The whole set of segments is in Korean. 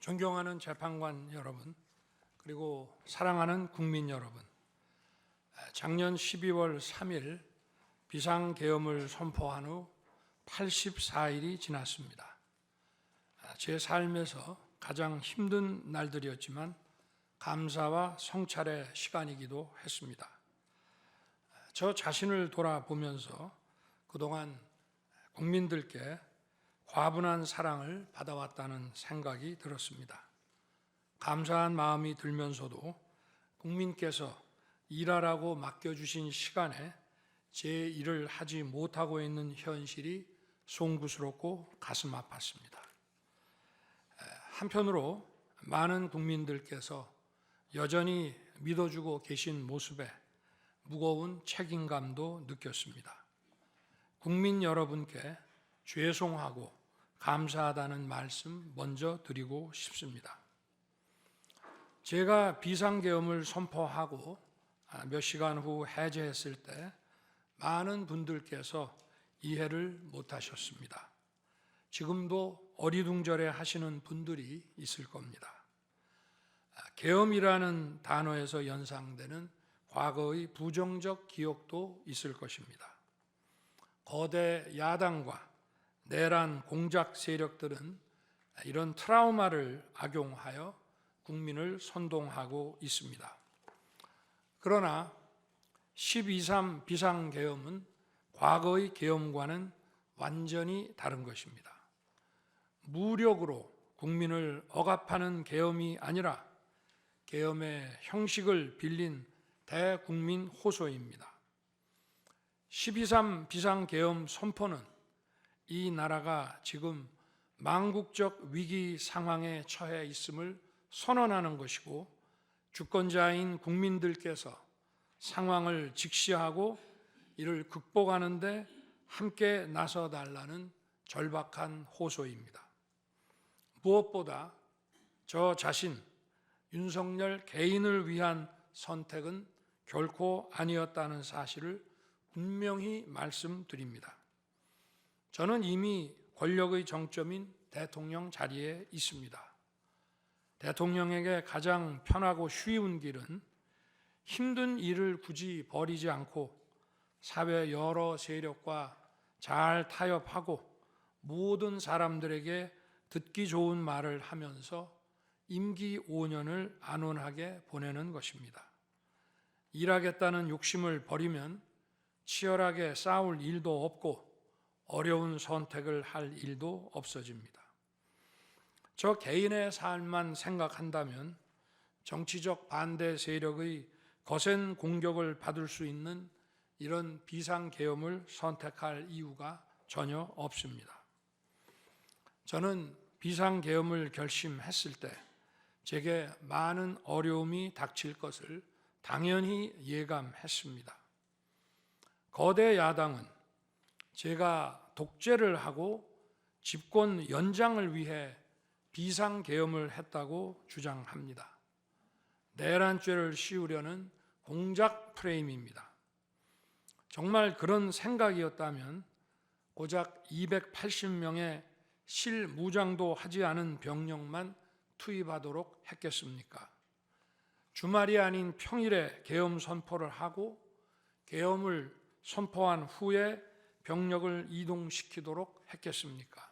존경하는 재판관 여러분, 그리고 사랑하는 국민 여러분, 작년 12월 3일 비상계엄을 선포한 후 84일이 지났습니다. 제 삶에서 가장 힘든 날들이었지만 감사와 성찰의 시간이기도 했습니다. 저 자신을 돌아보면서 그동안 국민들께 과분한 사랑을 받아왔다는 생각이 들었습니다. 감사한 마음이 들면서도 국민께서 일하라고 맡겨주신 시간에 제 일을 하지 못하고 있는 현실이 송구스럽고 가슴 아팠습니다. 한편으로 많은 국민들께서 여전히 믿어주고 계신 모습에 무거운 책임감도 느꼈습니다. 국민 여러분께 죄송하고 감사하다는 말씀 먼저 드리고 싶습니다. 제가 비상계엄을 선포하고 몇 시간 후 해제했을 때 많은 분들께서 이해를 못하셨습니다. 지금도 어리둥절해 하시는 분들이 있을 겁니다. 계엄이라는 단어에서 연상되는 과거의 부정적 기억도 있을 것입니다. 거대 야당과 내란 공작 세력들은 이런 트라우마를 악용하여 국민을 선동하고 있습니다. 그러나 12.3 비상계엄은 과거의 계엄과는 완전히 다른 것입니다. 무력으로 국민을 억압하는 계엄이 아니라 계엄의 형식을 빌린 대국민 호소입니다. 12.3 비상계엄 선포는 이 나라가 지금 망국적 위기 상황에 처해 있음을 선언하는 것이고, 주권자인 국민들께서 상황을 직시하고 이를 극복하는 데 함께 나서달라는 절박한 호소입니다. 무엇보다 저 자신, 윤석열 개인을 위한 선택은 결코 아니었다는 사실을 분명히 말씀드립니다. 저는 이미 권력의 정점인 대통령 자리에 있습니다. 대통령에게 가장 편하고 쉬운 길은 힘든 일을 굳이 벌이지 않고 사회 여러 세력과 잘 타협하고 모든 사람들에게 듣기 좋은 말을 하면서 임기 5년을 안온하게 보내는 것입니다. 일하겠다는 욕심을 버리면 치열하게 싸울 일도 없고 어려운 선택을 할 일도 없어집니다. 저 개인의 삶만 생각한다면 정치적 반대 세력의 거센 공격을 받을 수 있는 이런 비상계엄을 선택할 이유가 전혀 없습니다. 저는 비상계엄을 결심했을 때 제게 많은 어려움이 닥칠 것을 당연히 예감했습니다. 거대 야당은 제가 독재를 하고 집권 연장을 위해 비상계엄을 했다고 주장합니다. 내란죄를 씌우려는 공작 프레임입니다. 정말 그런 생각이었다면 고작 280명의 실무장도 하지 않은 병력만 투입하도록 했겠습니까? 주말이 아닌 평일에 계엄 선포를 하고 계엄을 선포한 후에 병력을 이동시키도록 했겠습니까?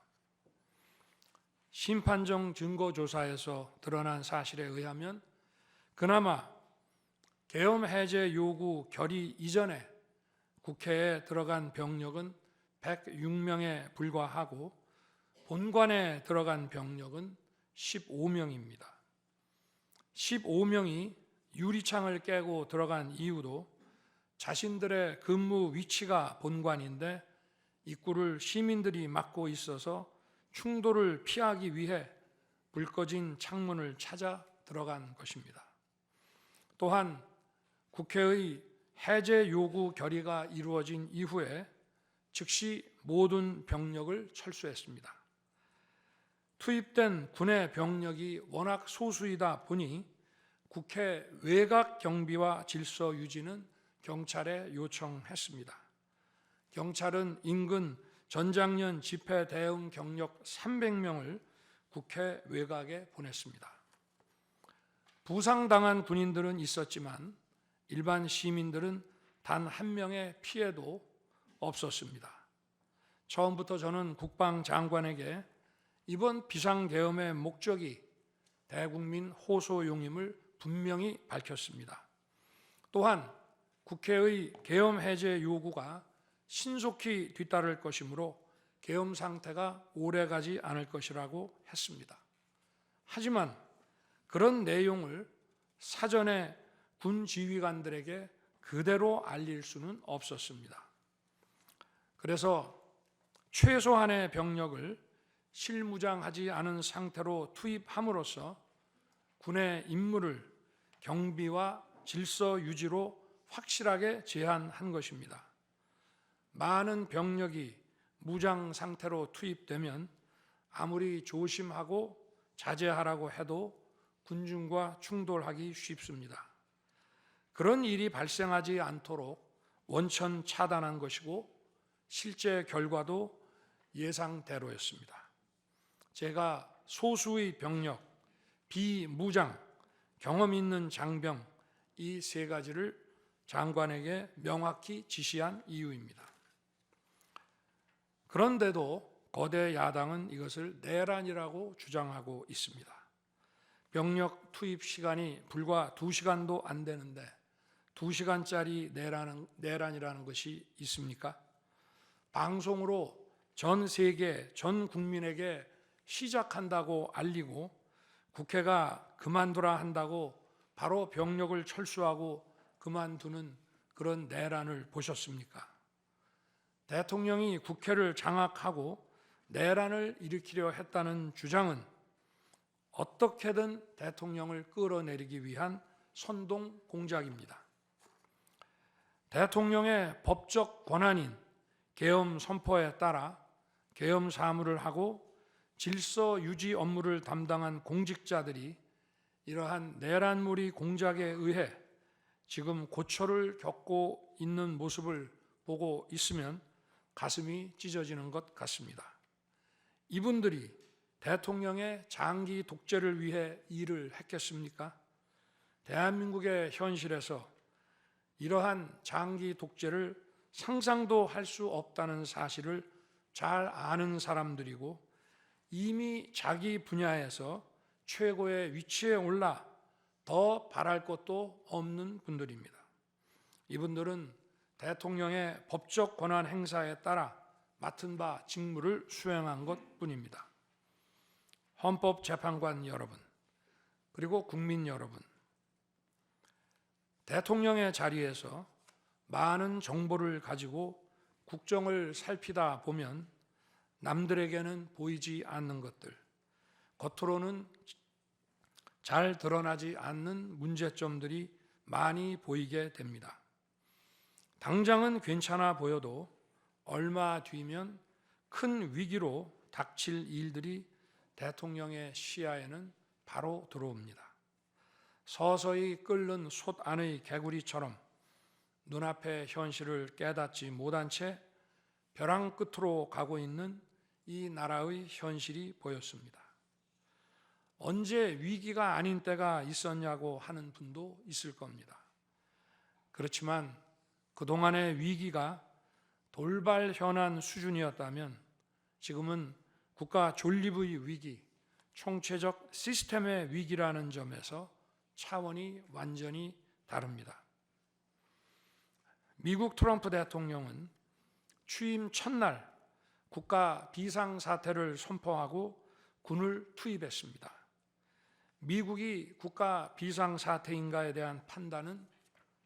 심판정 증거조사에서 드러난 사실에 의하면 그나마 계엄 해제 요구 결의 이전에 국회에 들어간 병력은 106명에 불과하고 본관에 들어간 병력은 15명입니다. 15명이 유리창을 깨고 들어간 이유도 자신들의 근무 위치가 본관인데 입구를 시민들이 막고 있어서 충돌을 피하기 위해 불 꺼진 창문을 찾아 들어간 것입니다. 또한 국회의 해제 요구 결의가 이루어진 이후에 즉시 모든 병력을 철수했습니다. 투입된 군의 병력이 워낙 소수이다 보니 국회 외곽 경비와 질서 유지는 경찰에 요청했습니다. 경찰은 인근 전장년 집회 대응 경력 300명을 국회 외곽에 보냈습니다. 부상당한 군인들은 있었지만 일반 시민들은 단 한 명의 피해도 없었습니다. 처음부터 저는 국방장관에게 이번 비상계엄의 목적이 대국민 호소용임을 분명히 밝혔습니다. 또한 국회의 계엄 해제 요구가 신속히 뒤따를 것이므로 계엄 상태가 오래가지 않을 것이라고 했습니다. 하지만 그런 내용을 사전에 군 지휘관들에게 그대로 알릴 수는 없었습니다. 그래서 최소한의 병력을 실무장하지 않은 상태로 투입함으로써 군의 임무를 경비와 질서 유지로 확실하게 제한한 것입니다. 많은 병력이 무장 상태로 투입되면 아무리 조심하고 자제하라고 해도 군중과 충돌하기 쉽습니다. 그런 일이 발생하지 않도록 원천 차단한 것이고 실제 결과도 예상대로였습니다. 제가 소수의 병력, 비무장, 경험 있는 장병 이 세 가지를 장관에게 명확히 지시한 이유입니다. 그런데도 거대 야당은 이것을 내란이라고 주장하고 있습니다. 병력 투입 시간이 불과 2시간도 안 되는데 2시간짜리 내란이라는 것이 있습니까? 방송으로 전 세계, 전 국민에게 시작한다고 알리고 국회가 그만두라 한다고 바로 병력을 철수하고 그만두는 그런 내란을 보셨습니까? 대통령이 국회를 장악하고 내란을 일으키려 했다는 주장은 어떻게든 대통령을 끌어내리기 위한 선동 공작입니다. 대통령의 법적 권한인 계엄 선포에 따라 계엄 사무를 하고 질서 유지 업무를 담당한 공직자들이 이러한 내란몰이 공작에 의해 지금 고초를 겪고 있는 모습을 보고 있으면 가슴이 찢어지는 것 같습니다. 이분들이 대통령의 장기 독재를 위해 일을 했겠습니까? 대한민국의 현실에서 이러한 장기 독재를 상상도 할 수 없다는 사실을 잘 아는 사람들이고 이미 자기 분야에서 최고의 위치에 올라 더 바랄 것도 없는 분들입니다. 이분들은 대통령의 법적 권한 행사에 따라 맡은 바 직무를 수행한 것뿐입니다. 헌법재판관 여러분, 그리고 국민 여러분, 대통령의 자리에서 많은 정보를 가지고 국정을 살피다 보면 남들에게는 보이지 않는 것들, 겉으로는 잘 드러나지 않는 문제점들이 많이 보이게 됩니다. 당장은 괜찮아 보여도 얼마 뒤면 큰 위기로 닥칠 일들이 대통령의 시야에는 바로 들어옵니다. 서서히 끓는 솥 안의 개구리처럼 눈앞의 현실을 깨닫지 못한 채 벼랑 끝으로 가고 있는 이 나라의 현실이 보였습니다. 언제 위기가 아닌 때가 있었냐고 하는 분도 있을 겁니다. 그렇지만 그동안의 위기가 돌발 현안 수준이었다면 지금은 국가 존립의 위기, 총체적 시스템의 위기라는 점에서 차원이 완전히 다릅니다. 미국 트럼프 대통령은 취임 첫날 국가 비상사태를 선포하고 군을 투입했습니다. 미국이 국가 비상사태인가에 대한 판단은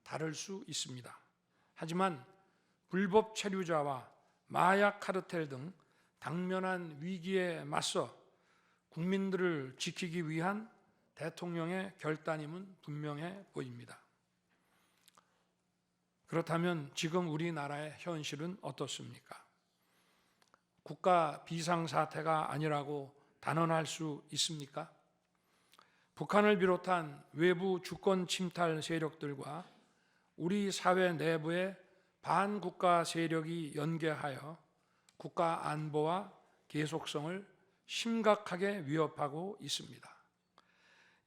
다를 수 있습니다. 하지만 불법 체류자와 마약 카르텔 등 당면한 위기에 맞서 국민들을 지키기 위한 대통령의 결단임은 분명해 보입니다. 그렇다면 지금 우리나라의 현실은 어떻습니까? 국가 비상사태가 아니라고 단언할 수 있습니까? 북한을 비롯한 외부 주권 침탈 세력들과 우리 사회 내부의 반국가 세력이 연계하여 국가 안보와 계속성을 심각하게 위협하고 있습니다.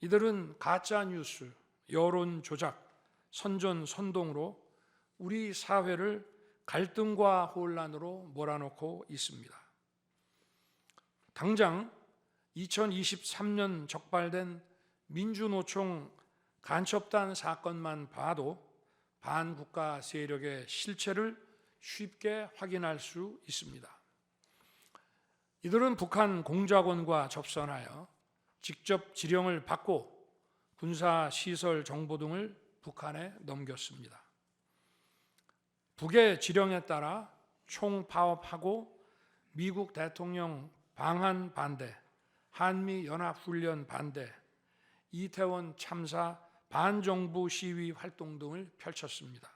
이들은 가짜 뉴스, 여론 조작, 선전선동으로 우리 사회를 갈등과 혼란으로 몰아넣고 있습니다. 당장 2023년 적발된 민주노총 간첩단 사건만 봐도 반국가 세력의 실체를 쉽게 확인할 수 있습니다. 이들은 북한 공작원과 접선하여 직접 지령을 받고 군사시설 정보 등을 북한에 넘겼습니다. 북의 지령에 따라 총파업하고 미국 대통령 방한 반대, 한미연합훈련 반대, 이태원 참사 반정부 시위 활동 등을 펼쳤습니다.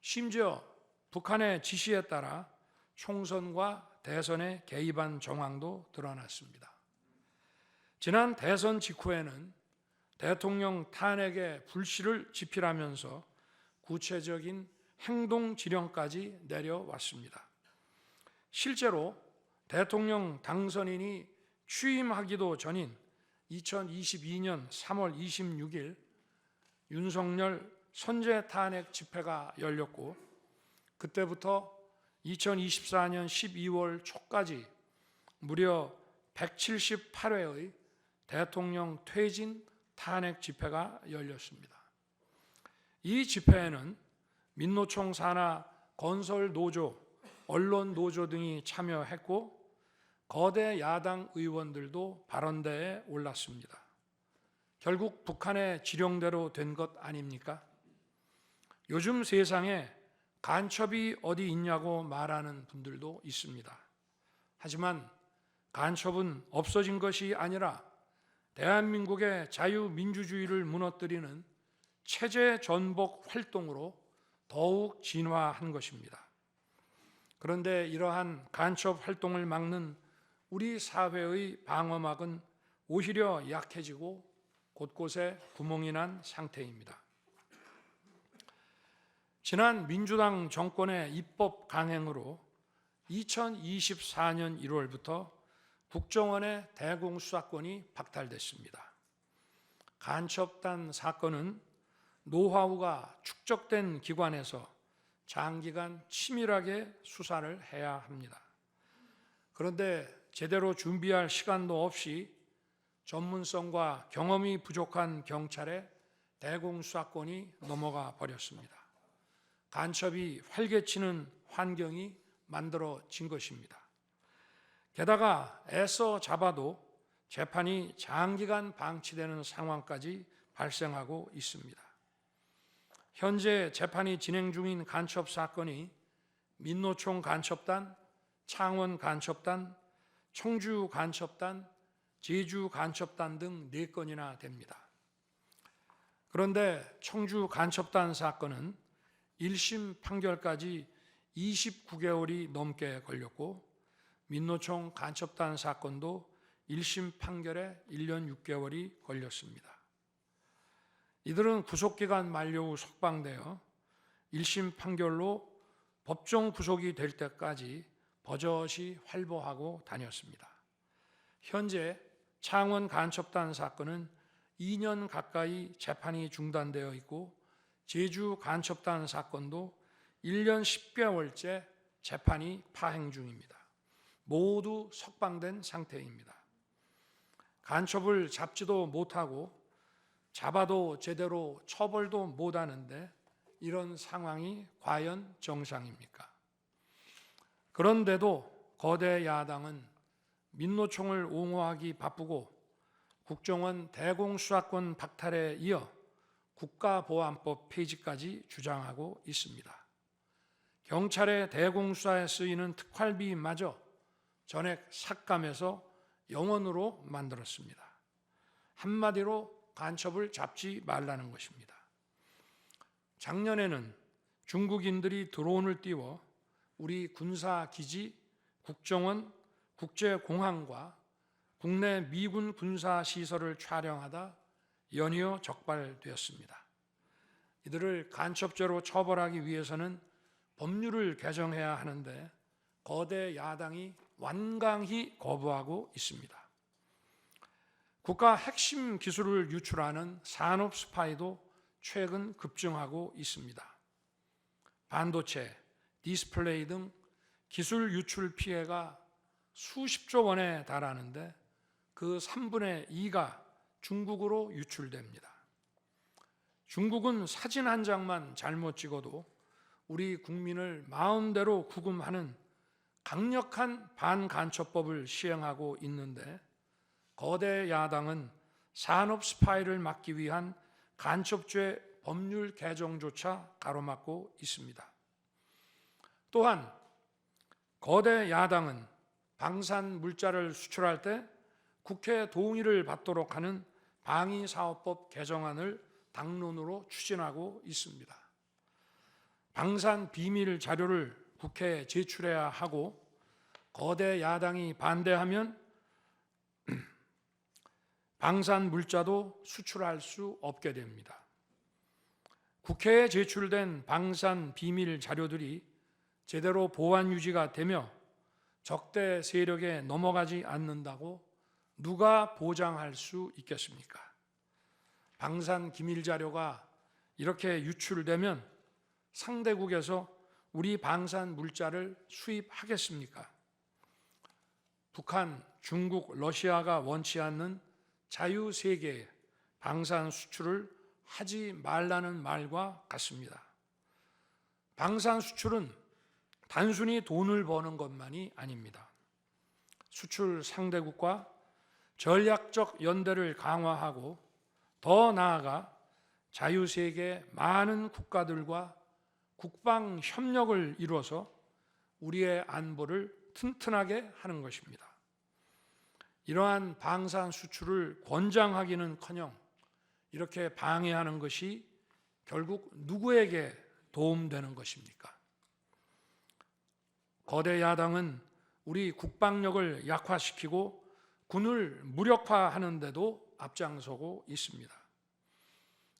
심지어 북한의 지시에 따라 총선과 대선에 개입한 정황도 드러났습니다. 지난 대선 직후에는 대통령 탄핵의 불씨를 지피라면서 구체적인 행동 지령까지 내려왔습니다. 실제로 대통령 당선인이 취임하기도 전인 2022년 3월 26일 윤석열 선제 탄핵 집회가 열렸고, 그때부터 2024년 12월 초까지 무려 178회의 대통령 퇴진 탄핵 집회가 열렸습니다. 이 집회에는 민노총 산하 건설노조, 언론노조 등이 참여했고 거대 야당 의원들도 발언대에 올랐습니다. 결국 북한의 지령대로 된 것 아닙니까? 요즘 세상에 간첩이 어디 있냐고 말하는 분들도 있습니다. 하지만 간첩은 없어진 것이 아니라 대한민국의 자유민주주의를 무너뜨리는 체제 전복 활동으로 더욱 진화한 것입니다. 그런데 이러한 간첩 활동을 막는 우리 사회의 방어막은 오히려 약해지고 곳곳에 구멍이 난 상태입니다. 지난 민주당 정권의 입법 강행으로 2024년 1월부터 국정원의 대공수사권이 박탈됐습니다. 간첩단 사건은 노하우가 축적된 기관에서 장기간 치밀하게 수사를 해야 합니다. 그런데 제대로 준비할 시간도 없이 전문성과 경험이 부족한 경찰에 대공수사권이 넘어가 버렸습니다. 간첩이 활개치는 환경이 만들어진 것입니다. 게다가 애써 잡아도 재판이 장기간 방치되는 상황까지 발생하고 있습니다. 현재 재판이 진행 중인 간첩 사건이 민노총 간첩단, 창원 간첩단, 청주 간첩단, 제주 간첩단 등 4건이나 됩니다. 그런데 청주 간첩단 사건은 1심 판결까지 29개월이 넘게 걸렸고, 민노총 간첩단 사건도 1심 판결에 1년 6개월이 걸렸습니다. 이들은 구속기간 만료 후 석방되어 1심 판결로 법정 구속이 될 때까지 버젓이 활보하고 다녔습니다. 현재 창원 간첩단 사건은 2년 가까이 재판이 중단되어 있고, 제주 간첩단 사건도 1년 10개월째 재판이 파행 중입니다. 모두 석방된 상태입니다. 간첩을 잡지도 못하고 잡아도 제대로 처벌도 못하는데 이런 상황이 과연 정상입니까? 그런데도 거대 야당은 민노총을 옹호하기 바쁘고 국정원 대공수사권 박탈에 이어 국가보안법 폐지까지 주장하고 있습니다. 경찰의 대공수사에 쓰이는 특활비마저 전액 삭감해서 영원으로 만들었습니다. 한마디로 간첩을 잡지 말라는 것입니다. 작년에는 중국인들이 드론을 띄워 우리 군사기지, 국정원, 국제공항과 국내 미군 군사시설을 촬영하다 연이어 적발되었습니다. 이들을 간첩죄로 처벌하기 위해서는 법률을 개정해야 하는데 거대 야당이 완강히 거부하고 있습니다. 국가 핵심 기술을 유출하는 산업 스파이도 최근 급증하고 있습니다. 반도체, 디스플레이 등 기술 유출 피해가 수십조 원에 달하는데 그 3분의 2가 중국으로 유출됩니다. 중국은 사진 한 장만 잘못 찍어도 우리 국민을 마음대로 구금하는 강력한 반간첩법을 시행하고 있는데 거대 야당은 산업 스파이를 막기 위한 간첩죄 법률 개정조차 가로막고 있습니다. 또한 거대 야당은 방산 물자를 수출할 때 국회 동의를 받도록 하는 방위사업법 개정안을 당론으로 추진하고 있습니다. 방산 비밀 자료를 국회에 제출해야 하고 거대 야당이 반대하면 방산 물자도 수출할 수 없게 됩니다. 국회에 제출된 방산 비밀 자료들이 제대로 보안 유지가 되며 적대 세력에 넘어가지 않는다고 누가 보장할 수 있겠습니까? 방산 기밀 자료가 이렇게 유출되면 상대국에서 우리 방산 물자를 수입하겠습니까? 북한, 중국, 러시아가 원치 않는 자유세계에 방산 수출을 하지 말라는 말과 같습니다. 방산 수출은 단순히 돈을 버는 것만이 아닙니다. 수출 상대국과 전략적 연대를 강화하고 더 나아가 자유세계 많은 국가들과 국방 협력을 이루어서 우리의 안보를 튼튼하게 하는 것입니다. 이러한 방산 수출을 권장하기는커녕 이렇게 방해하는 것이 결국 누구에게 도움되는 것입니까? 거대 야당은 우리 국방력을 약화시키고 군을 무력화하는 데도 앞장서고 있습니다.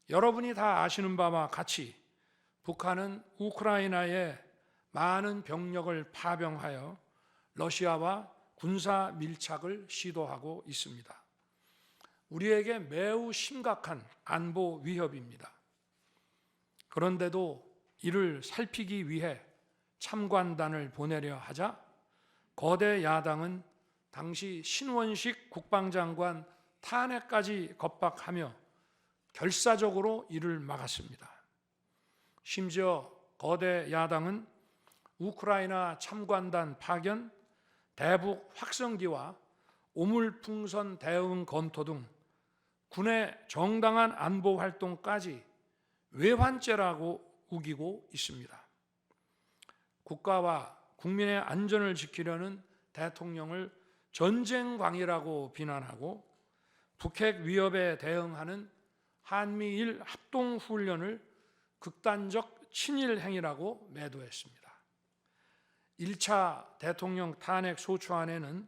여러분이 다 아시는 바와 같이 북한은 우크라이나에 많은 병력을 파병하여 러시아와 군사 밀착을 시도하고 있습니다. 우리에게 매우 심각한 안보 위협입니다. 그런데도 이를 살피기 위해 참관단을 보내려 하자 거대 야당은 당시 신원식 국방장관 탄핵까지 겁박하며 결사적으로 이를 막았습니다. 심지어 거대 야당은 우크라이나 참관단 파견, 대북 확성기와 오물풍선 대응 검토 등 군의 정당한 안보 활동까지 외환죄라고 우기고 있습니다. 국가와 국민의 안전을 지키려는 대통령을 전쟁광이라고 비난하고 북핵 위협에 대응하는 한미일 합동훈련을 극단적 친일 행위라고 매도했습니다. 1차 대통령 탄핵 소추안에는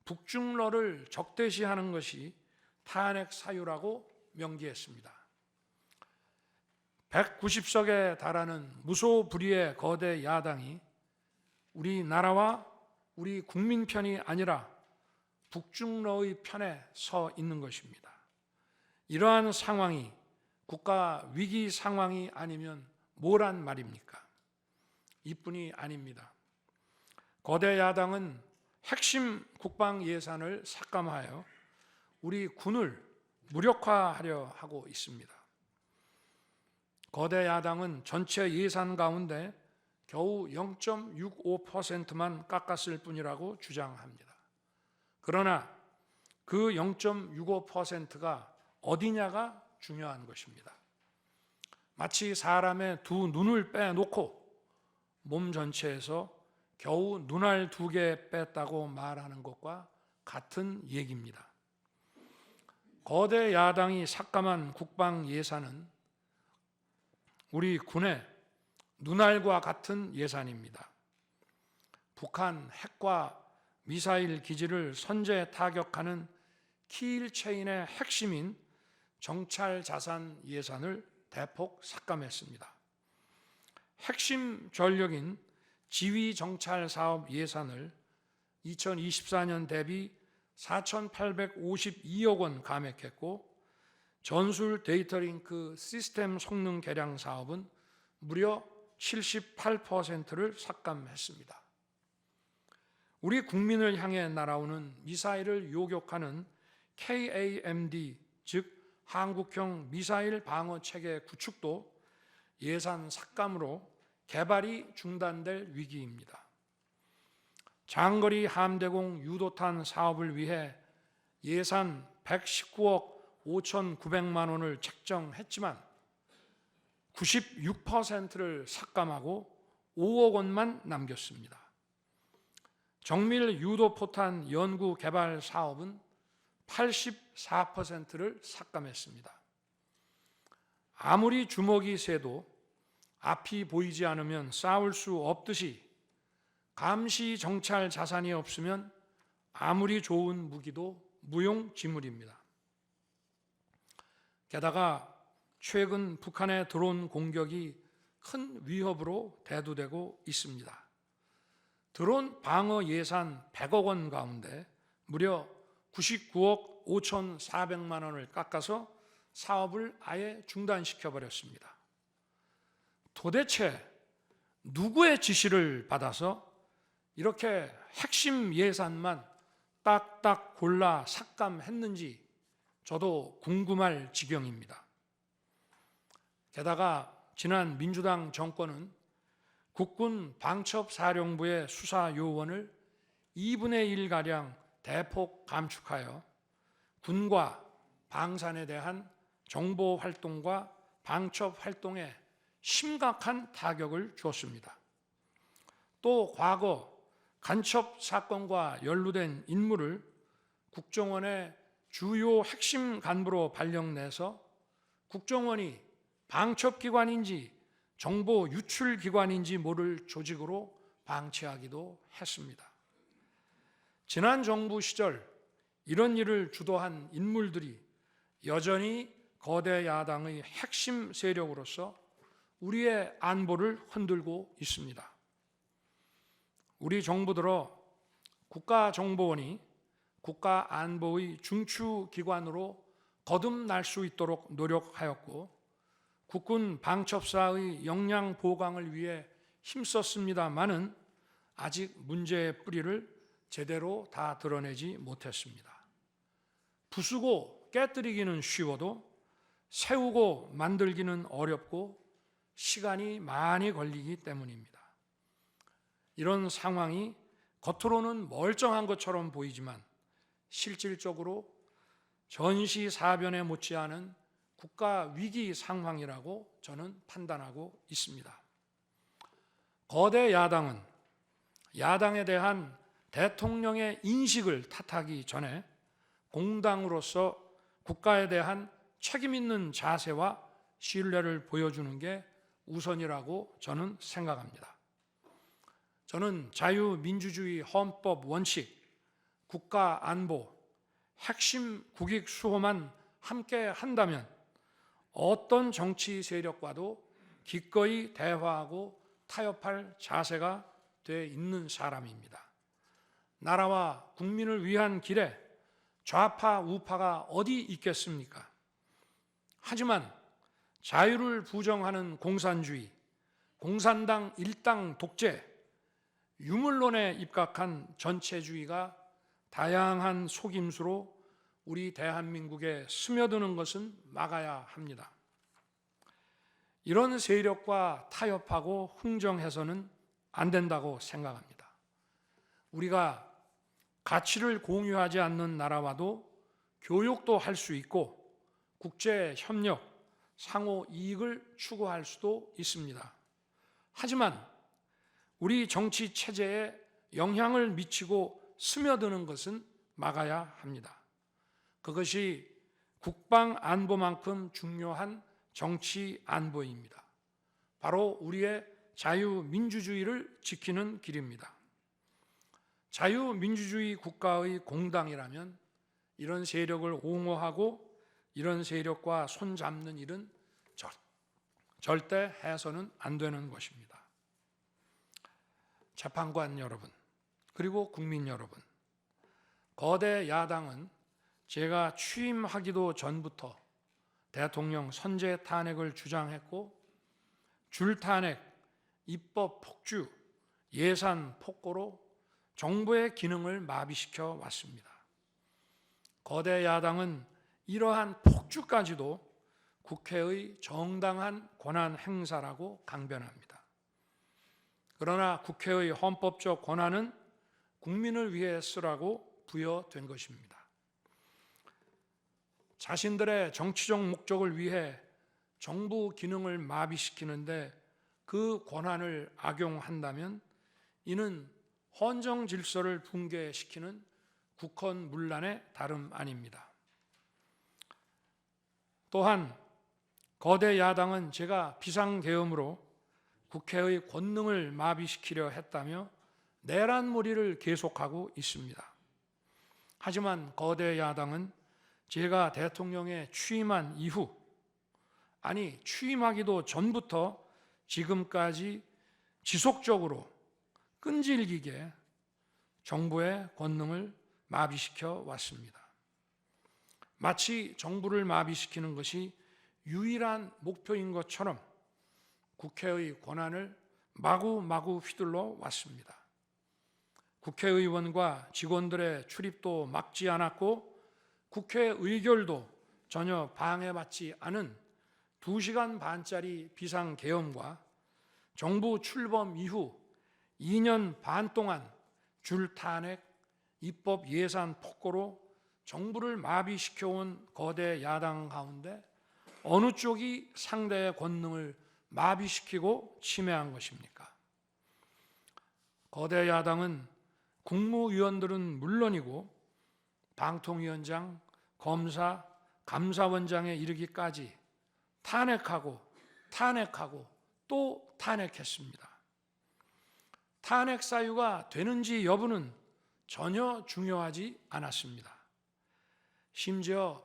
북중러를 적대시하는 것이 탄핵 사유라고 명기했습니다. 190석에 달하는 무소불위의 거대 야당이 우리나라와 우리 국민 편이 아니라 북중러의 편에 서 있는 것입니다. 이러한 상황이 국가 위기 상황이 아니면 뭐란 말입니까? 이뿐이 아닙니다. 거대 야당은 핵심 국방 예산을 삭감하여 우리 군을 무력화하려 하고 있습니다. 거대 야당은 전체 예산 가운데 겨우 0.65%만 깎았을 뿐이라고 주장합니다. 그러나 그 0.65%가 어디냐가 중요한 것입니다. 마치 사람의 두 눈을 빼놓고 몸 전체에서 겨우 눈알 2개 뺐다고 말하는 것과 같은 얘기입니다. 거대 야당이 삭감한 국방 예산은 우리 군의 눈알과 같은 예산입니다. 북한 핵과 미사일 기지를 선제 타격하는 키일체인의 핵심인 정찰 자산 예산을 대폭 삭감했습니다. 핵심 전력인 지휘 정찰 사업 예산을 2024년 대비 4,852억 원 감액했고, 전술 데이터링크 시스템 성능 개량 사업은 무려 78%를 삭감했습니다. 우리 국민을 향해 날아오는 미사일을 요격하는 KAMD, 즉 한국형 미사일 방어 체계 구축도 예산 삭감으로 개발이 중단될 위기입니다. 장거리 함대공 유도탄 사업을 위해 예산 119억 5,900만 원을 책정했지만 96%를 삭감하고 5억 원만 남겼습니다. 정밀 유도포탄 연구 개발 사업은 84%를 삭감했습니다. 아무리 주먹이 세도 앞이 보이지 않으면 싸울 수 없듯이 감시 정찰 자산이 없으면 아무리 좋은 무기도 무용지물입니다. 게다가 최근 북한의 드론 공격이 큰 위협으로 대두되고 있습니다. 드론 방어 예산 100억 원 가운데 무려 99억 5,400만 원을 깎아서 사업을 아예 중단시켜버렸습니다. 도대체 누구의 지시를 받아서 이렇게 핵심 예산만 딱딱 골라 삭감했는지 저도 궁금할 지경입니다. 게다가 지난 민주당 정권은 국군 방첩사령부의 수사 요원을 2분의 1가량 대폭 감축하여 군과 방산에 대한 정보 활동과 방첩 활동에 심각한 타격을 주었습니다. 또 과거 간첩 사건과 연루된 인물을 국정원의 주요 핵심 간부로 발령내서 국정원이 방첩기관인지 정보 유출기관인지 모를 조직으로 방치하기도 했습니다. 지난 정부 시절 이런 일을 주도한 인물들이 여전히 거대 야당의 핵심 세력으로서 우리의 안보를 흔들고 있습니다. 우리 정부 들어 국가정보원이 국가안보의 중추기관으로 거듭날 수 있도록 노력하였고 국군 방첩사의 역량 보강을 위해 힘썼습니다마는 아직 문제의 뿌리를 제대로 다 드러내지 못했습니다. 부수고 깨뜨리기는 쉬워도 세우고 만들기는 어렵고 시간이 많이 걸리기 때문입니다. 이런 상황이 겉으로는 멀쩡한 것처럼 보이지만 실질적으로 전시사변에 못지않은 국가 위기 상황이라고 저는 판단하고 있습니다. 거대 야당은 야당에 대한 대통령의 인식을 탓하기 전에 공당으로서 국가에 대한 책임 있는 자세와 신뢰를 보여주는 게 우선이라고 저는 생각합니다. 저는 자유민주주의 헌법 원칙, 국가 안보, 핵심 국익 수호만 함께 한다면 어떤 정치 세력과도 기꺼이 대화하고 타협할 자세가 돼 있는 사람입니다. 나라와 국민을 위한 길에 좌파 우파가 어디 있겠습니까? 하지만 자유를 부정하는 공산주의, 공산당 일당 독재, 유물론에 입각한 전체주의가 다양한 속임수로 우리 대한민국에 스며드는 것은 막아야 합니다. 이런 세력과 타협하고 흥정해서는 안 된다고 생각합니다. 우리가 가치를 공유하지 않는 나라와도 교역도 할 수 있고 국제 협력, 상호 이익을 추구할 수도 있습니다. 하지만 우리 정치 체제에 영향을 미치고 스며드는 것은 막아야 합니다. 그것이 국방 안보만큼 중요한 정치 안보입니다. 바로 우리의 자유민주주의를 지키는 길입니다. 자유민주주의 국가의 공당이라면 이런 세력을 옹호하고 이런 세력과 손잡는 일은 절대 해서는 안 되는 것입니다. 재판관 여러분, 그리고 국민 여러분, 거대 야당은 제가 취임하기도 전부터 대통령 선제 탄핵을 주장했고, 줄탄핵, 입법 폭주, 예산 폭거로 정부의 기능을 마비시켜 왔습니다. 거대 야당은 이러한 폭주까지도 국회의 정당한 권한 행사라고 강변합니다. 그러나 국회의 헌법적 권한은 국민을 위해 쓰라고 부여된 것입니다. 자신들의 정치적 목적을 위해 정부 기능을 마비시키는데 그 권한을 악용한다면 이는 헌정 질서를 붕괴시키는 국헌문란의 다름 아닙니다. 또한 거대 야당은 제가 비상계엄으로 국회의 권능을 마비시키려 했다며 내란몰이를 계속하고 있습니다. 하지만 거대 야당은 제가 대통령에 취임한 이후, 아니 취임하기도 전부터 지금까지 지속적으로 끈질기게 정부의 권능을 마비시켜 왔습니다. 마치 정부를 마비시키는 것이 유일한 목표인 것처럼 국회의 권한을 마구마구 휘둘러 왔습니다. 국회의원과 직원들의 출입도 막지 않았고 국회 의결도 전혀 방해받지 않은 2시간 반짜리 비상계엄과 정부 출범 이후 2년 반 동안 줄탄핵, 입법 예산 폭거로 정부를 마비시켜온 거대 야당 가운데 어느 쪽이 상대의 권능을 마비시키고 침해한 것입니까? 거대 야당은 국무위원들은 물론이고 방통위원장, 검사, 감사원장에 이르기까지 탄핵하고 또 탄핵했습니다. 탄핵 사유가 되는지 여부는 전혀 중요하지 않았습니다. 심지어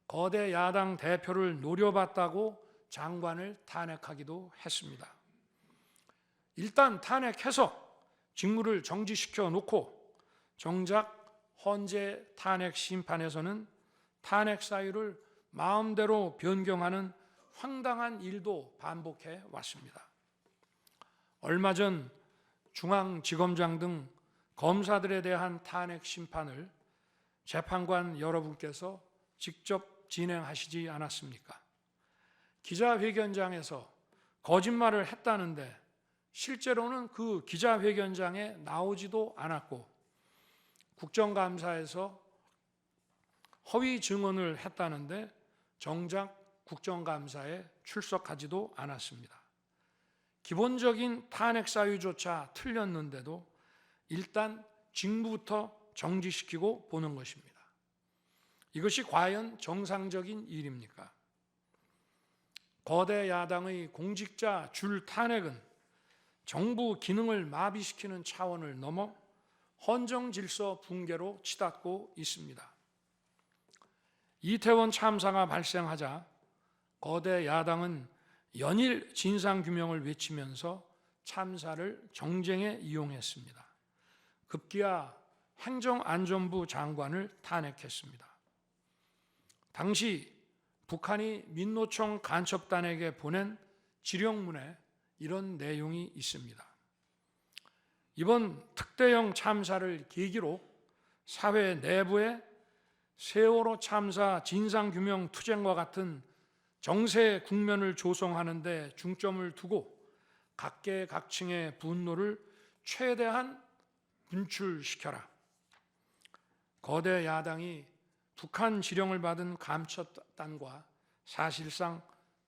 거대 야당 대표를 노려봤다고 장관을 탄핵하기도 했습니다. 일단 탄핵해서 직무를 정지시켜 놓고 정작 헌재 탄핵 심판에서는 탄핵 사유를 마음대로 변경하는 황당한 일도 반복해 왔습니다. 얼마 전 중앙지검장 등 검사들에 대한 탄핵 심판을 재판관 여러분께서 직접 진행하시지 않았습니까? 기자회견장에서 거짓말을 했다는데 실제로는 그 기자회견장에 나오지도 않았고 국정감사에서 허위 증언을 했다는데 정작 국정감사에 출석하지도 않았습니다. 기본적인 탄핵 사유조차 틀렸는데도 일단 직무부터 정지시키고 보는 것입니다. 이것이 과연 정상적인 일입니까? 거대 야당의 공직자 줄 탄핵은 정부 기능을 마비시키는 차원을 넘어 헌정 질서 붕괴로 치닫고 있습니다. 이태원 참사가 발생하자 거대 야당은 연일 진상규명을 외치면서 참사를 정쟁에 이용했습니다. 급기야 행정안전부 장관을 탄핵했습니다. 당시 북한이 민노총 간첩단에게 보낸 지령문에 이런 내용이 있습니다. 이번 특대형 참사를 계기로 사회 내부에 세월호 참사 진상규명 투쟁과 같은 정세 국면을 조성하는 데 중점을 두고 각계각층의 분노를 최대한 분출시켜라. 거대 야당이 북한 지령을 받은 감첩단과 사실상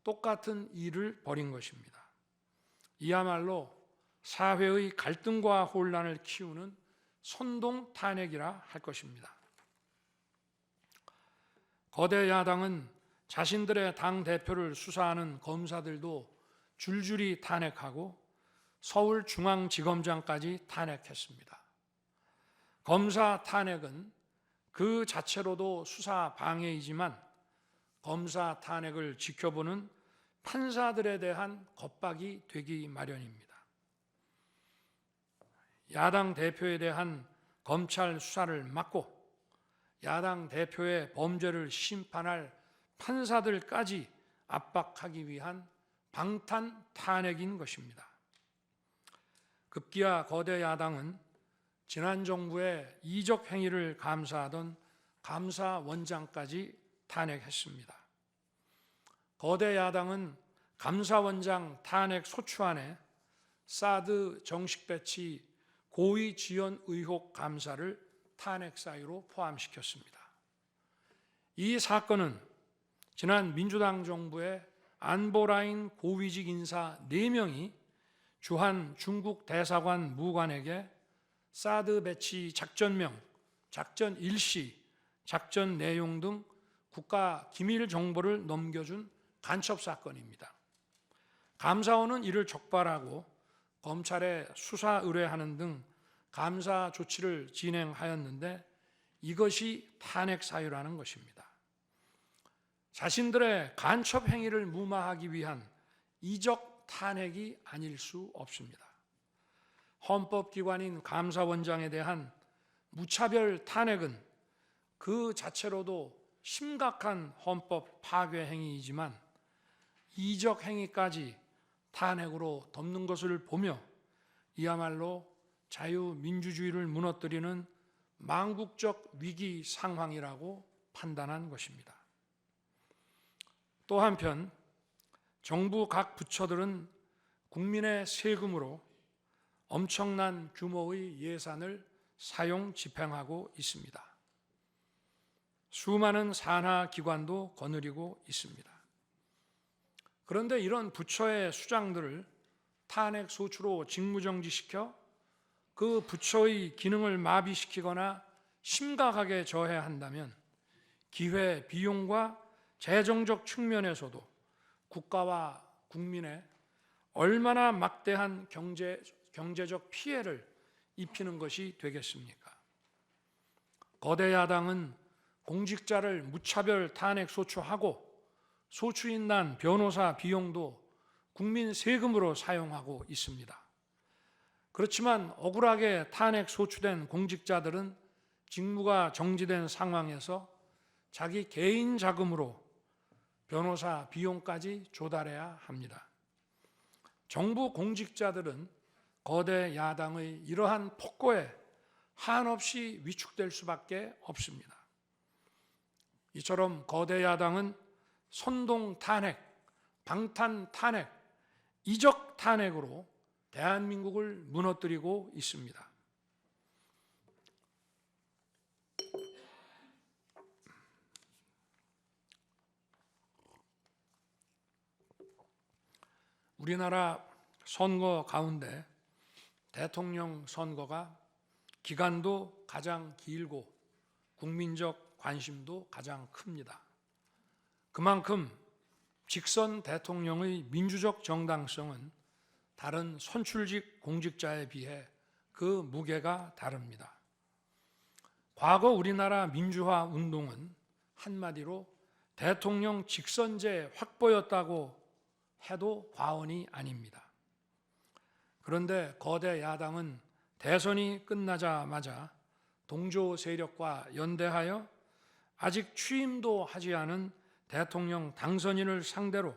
똑같은 일을 벌인 것입니다. 이야말로 사회의 갈등과 혼란을 키우는 선동 탄핵이라 할 것입니다. 거대 야당은 자신들의 당대표를 수사하는 검사들도 줄줄이 탄핵하고 서울중앙지검장까지 탄핵했습니다. 검사 탄핵은 그 자체로도 수사 방해이지만 검사 탄핵을 지켜보는 판사들에 대한 겁박이 되기 마련입니다. 야당 대표에 대한 검찰 수사를 막고 야당 대표의 범죄를 심판할 판사들까지 압박하기 위한 방탄 탄핵인 것입니다. 급기야 거대 야당은 지난 정부의 이적 행위를 감사하던 감사원장까지 탄핵했습니다. 거대 야당은 감사원장 탄핵 소추안에 사드 정식 배치 고의 지연 의혹 감사를 탄핵 사유로 포함시켰습니다. 이 사건은 지난 민주당 정부의 안보라인 고위직 인사 4명이 주한 중국 대사관 무관에게 사드 배치 작전명, 작전 일시, 작전 내용 등 국가 기밀 정보를 넘겨준 간첩 사건입니다. 감사원은 이를 적발하고 검찰에 수사 의뢰하는 등 감사 조치를 진행하였는데 이것이 탄핵 사유라는 것입니다. 자신들의 간첩 행위를 무마하기 위한 이적 탄핵이 아닐 수 없습니다. 헌법기관인 감사원장에 대한 무차별 탄핵은 그 자체로도 심각한 헌법 파괴 행위이지만 이적 행위까지 탄핵으로 덮는 것을 보며 이야말로 자유민주주의를 무너뜨리는 망국적 위기 상황이라고 판단한 것입니다. 또 한편 정부 각 부처들은 국민의 세금으로 엄청난 규모의 예산을 사용 집행하고 있습니다. 수많은 산하 기관도 거느리고 있습니다. 그런데 이런 부처의 수장들을 탄핵 소추로 직무정지시켜 그 부처의 기능을 마비시키거나 심각하게 저해한다면 기회 비용과 재정적 측면에서도 국가와 국민에 얼마나 막대한 경제적 피해를 입히는 것이 되겠습니까? 거대 야당은 공직자를 무차별 탄핵 소추하고 소추인 난 변호사 비용도 국민 세금으로 사용하고 있습니다. 그렇지만 억울하게 탄핵 소추된 공직자들은 직무가 정지된 상황에서 자기 개인 자금으로 변호사 비용까지 조달해야 합니다. 정부 공직자들은 거대 야당의 이러한 폭거에 한없이 위축될 수밖에 없습니다. 이처럼 거대 야당은 선동 탄핵, 방탄 탄핵, 이적 탄핵으로 대한민국을 무너뜨리고 있습니다. 우리나라 선거 가운데 대통령 선거가 기간도 가장 길고 국민적 관심도 가장 큽니다. 그만큼 직선 대통령의 민주적 정당성은 다른 선출직 공직자에 비해 그 무게가 다릅니다. 과거 우리나라 민주화 운동은 한마디로 대통령 직선제 확보였다고 해도 과언이 아닙니다. 그런데 거대 야당은 대선이 끝나자마자 동조 세력과 연대하여 아직 취임도 하지 않은 대통령 당선인을 상대로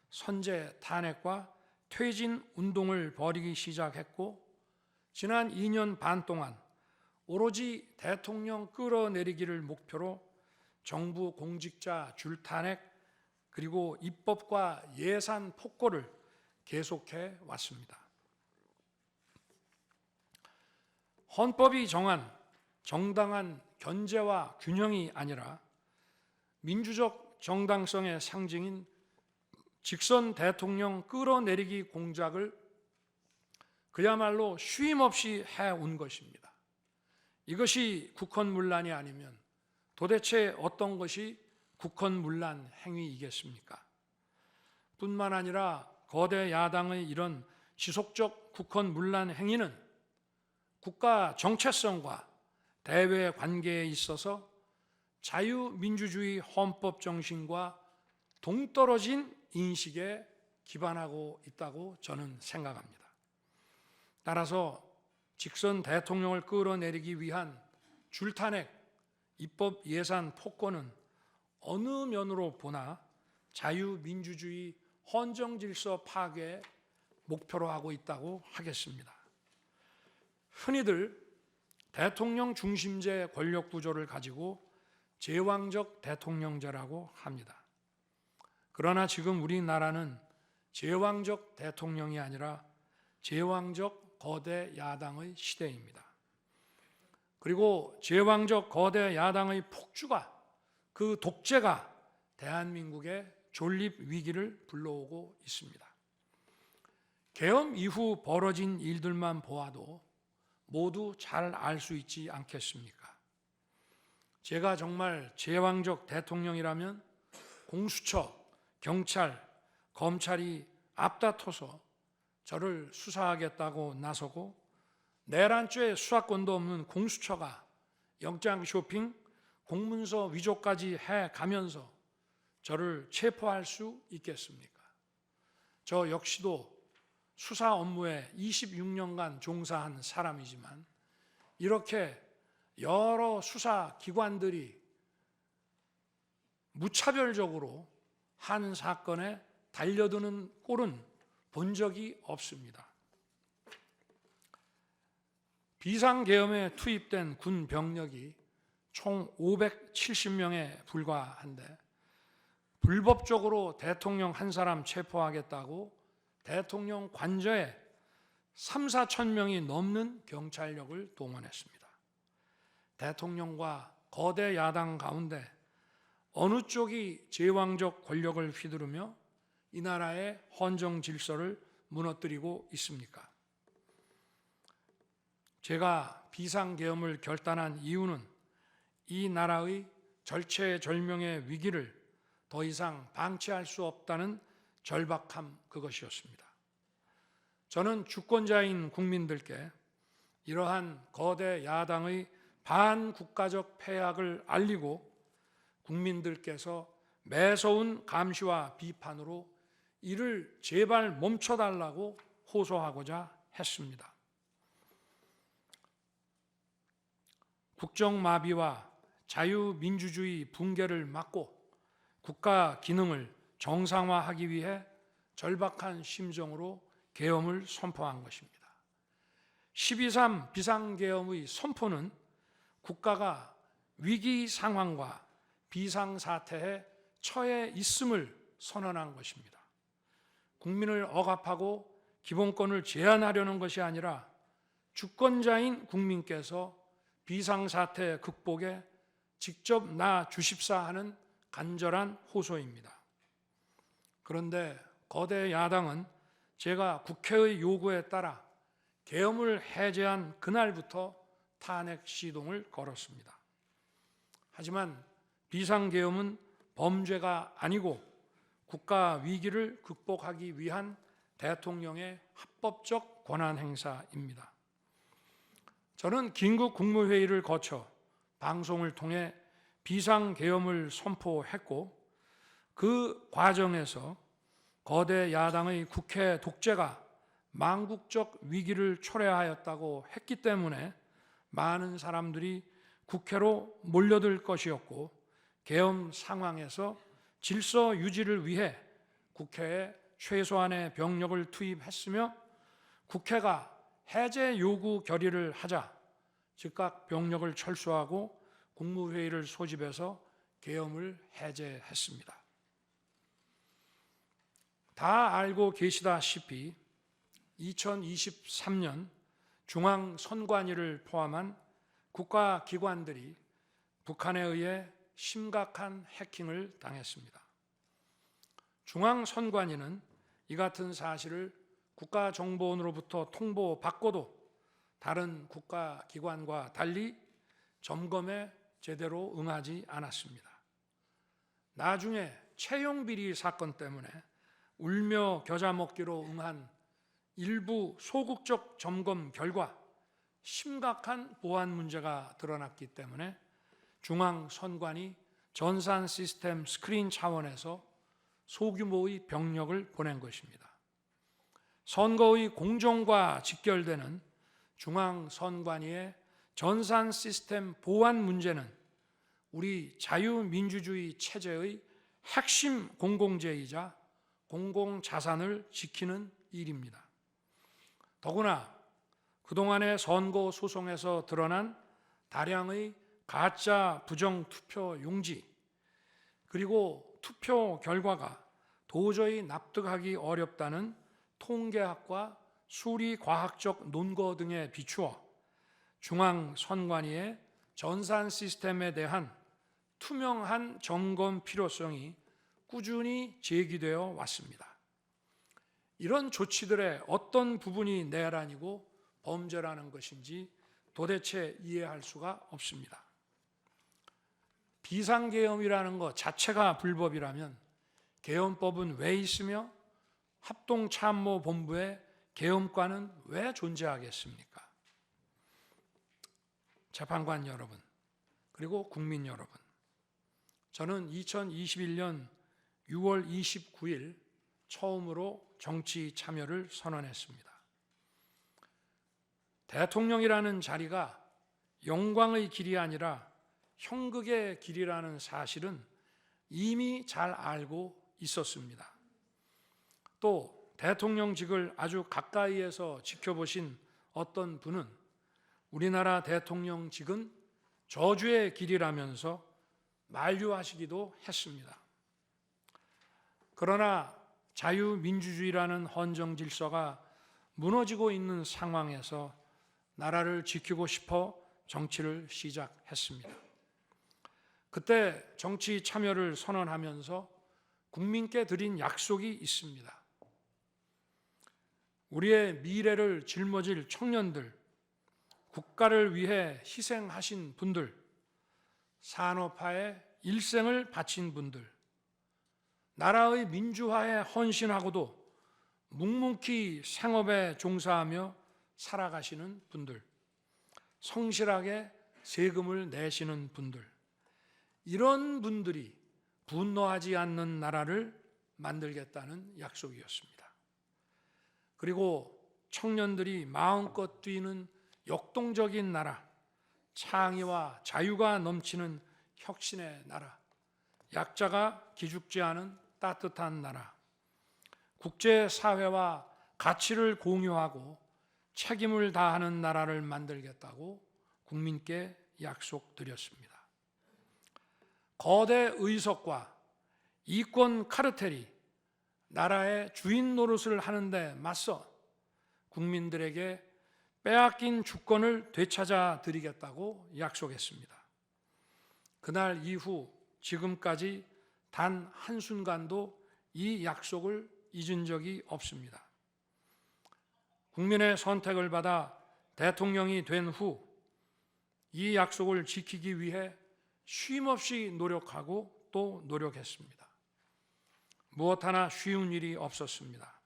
선제 탄핵과 퇴진 운동을 벌이기 시작했고 지난 2년 반 동안 오로지 대통령 끌어내리기를 목표로 정부 공직자 줄탄핵 그리고 입법과 예산 폭거를 계속해 왔습니다. 헌법이 정한 정당한 견제와 균형이 아니라 민주적 정당성의 상징인 직선 대통령 끌어내리기 공작을 그야말로 쉼없이 해온 것입니다. 이것이 국헌문란이 아니면 도대체 어떤 것이 국헌문란 행위이겠습니까? 뿐만 아니라 거대 야당의 이런 지속적 국헌문란 행위는 국가 정체성과 대외 관계에 있어서 자유민주주의 헌법 정신과 동떨어진 인식에 기반하고 있다고 저는 생각합니다. 따라서 직선 대통령을 끌어내리기 위한 줄탄핵, 입법 예산 폭거는 어느 면으로 보나 자유민주주의 헌정질서 파괴 목표로 하고 있다고 하겠습니다. 흔히들 대통령 중심제 권력 구조를 가지고 제왕적 대통령제라고 합니다. 그러나 지금 우리나라는 제왕적 대통령이 아니라 제왕적 거대 야당의 시대입니다. 그리고 제왕적 거대 야당의 폭주가, 그 독재가 대한민국의 존립 위기를 불러오고 있습니다. 계엄 이후 벌어진 일들만 보아도 모두 잘 알 수 있지 않겠습니까? 제가 정말 제왕적 대통령이라면 공수처, 경찰, 검찰이 앞다퉈서 저를 수사하겠다고 나서고 내란죄 수사권도 없는 공수처가 영장 쇼핑, 공문서 위조까지 해가면서 저를 체포할 수 있겠습니까? 저 역시도 수사 업무에 26년간 종사한 사람이지만 이렇게 여러 수사기관들이 무차별적으로 한 사건에 달려드는 꼴은 본 적이 없습니다. 비상계엄에 투입된 군 병력이 총 570명에 불과한데 불법적으로 대통령 한 사람 체포하겠다고 대통령 관저에 3, 4천 명이 넘는 경찰력을 동원했습니다. 대통령과 거대 야당 가운데 어느 쪽이 제왕적 권력을 휘두르며 이 나라의 헌정 질서를 무너뜨리고 있습니까? 제가 비상계엄을 결단한 이유는 이 나라의 절체절명의 위기를 더 이상 방치할 수 없다는 절박함, 그것이었습니다. 저는 주권자인 국민들께 이러한 거대 야당의 반국가적 패악을 알리고 국민들께서 매서운 감시와 비판으로 이를 제발 멈춰달라고 호소하고자 했습니다. 국정마비와 자유민주주의 붕괴를 막고 국가 기능을 정상화하기 위해 절박한 심정으로 계엄을 선포한 것입니다. 12.3 비상계엄의 선포는 국가가 위기 상황과 비상사태에 처해 있음을 선언한 것입니다. 국민을 억압하고 기본권을 제한하려는 것이 아니라 주권자인 국민께서 비상사태 극복에 직접 나 주십사 하는 간절한 호소입니다. 그런데 거대 야당은 제가 국회의 요구에 따라 계엄을 해제한 그날부터 탄핵 시동을 걸었습니다. 하지만 비상계엄은 범죄가 아니고 국가 위기를 극복하기 위한 대통령의 합법적 권한 행사입니다. 저는 긴급 국무회의를 거쳐 방송을 통해 비상계엄을 선포했고 그 과정에서 거대 야당의 국회 독재가 망국적 위기를 초래하였다고 했기 때문에 많은 사람들이 국회로 몰려들 것이었고 계엄 상황에서 질서 유지를 위해 국회에 최소한의 병력을 투입했으며 국회가 해제 요구 결의를 하자 즉각 병력을 철수하고 국무회의를 소집해서 계엄을 해제했습니다. 다 알고 계시다시피 2023년 중앙선관위를 포함한 국가기관들이 북한에 의해 심각한 해킹을 당했습니다. 중앙선관위는 이 같은 사실을 국가정보원으로부터 통보받고도 다른 국가기관과 달리 점검에 제대로 응하지 않았습니다. 나중에 채용비리 사건 때문에 울며 겨자 먹기로 응한 일부 소극적 점검 결과 심각한 보안 문제가 드러났기 때문에 중앙선관위 전산 시스템 스크린 차원에서 소규모의 병력을 보낸 것입니다. 선거의 공정과 직결되는 중앙선관위의 전산 시스템 보안 문제는 우리 자유민주주의 체제의 핵심 공공재이자 공공자산을 지키는 일입니다. 더구나 그동안의 선거 소송에서 드러난 다량의 가짜 부정투표 용지, 그리고 투표 결과가 도저히 납득하기 어렵다는 통계학과 수리과학적 논거 등에 비추어 중앙선관위의 전산 시스템에 대한 투명한 점검 필요성이 꾸준히 제기되어 왔습니다. 이런 조치들의 어떤 부분이 내란이고 범죄라는 것인지 도대체 이해할 수가 없습니다. 비상계엄이라는 것 자체가 불법이라면 계엄법은 왜 있으며 합동참모본부의 계엄관은 왜 존재하겠습니까? 재판관 여러분, 그리고 국민 여러분, 저는 2021년 6월 29일 처음으로 정치 참여를 선언했습니다. 대통령이라는 자리가 영광의 길이 아니라 형극의 길이라는 사실은 이미 잘 알고 있었습니다. 또 대통령직을 아주 가까이에서 지켜보신 어떤 분은 우리나라 대통령직은 저주의 길이라면서 만류하시기도 했습니다. 그러나 자유민주주의라는 헌정 질서가 무너지고 있는 상황에서 나라를 지키고 싶어 정치를 시작했습니다. 그때 정치 참여를 선언하면서 국민께 드린 약속이 있습니다. 우리의 미래를 짊어질 청년들, 국가를 위해 희생하신 분들, 산업화에 일생을 바친 분들, 나라의 민주화에 헌신하고도 묵묵히 생업에 종사하며 살아가시는 분들, 성실하게 세금을 내시는 분들, 이런 분들이 분노하지 않는 나라를 만들겠다는 약속이었습니다. 그리고 청년들이 마음껏 뛰는 역동적인 나라, 창의와 자유가 넘치는 혁신의 나라, 약자가 기죽지 않은 따뜻한 나라, 국제사회와 가치를 공유하고 책임을 다하는 나라를 만들겠다고 국민께 약속드렸습니다. 거대 의석과 이권 카르텔이 나라의 주인 노릇을 하는데 맞서 국민들에게 빼앗긴 주권을 되찾아 드리겠다고 약속했습니다. 그날 이후 지금까지 단 한순간도 이 약속을 잊은 적이 없습니다. 국민의 선택을 받아 대통령이 된 후 이 약속을 지키기 위해 쉼없이 노력하고 또 노력했습니다. 무엇 하나 쉬운 일이 없었습니다.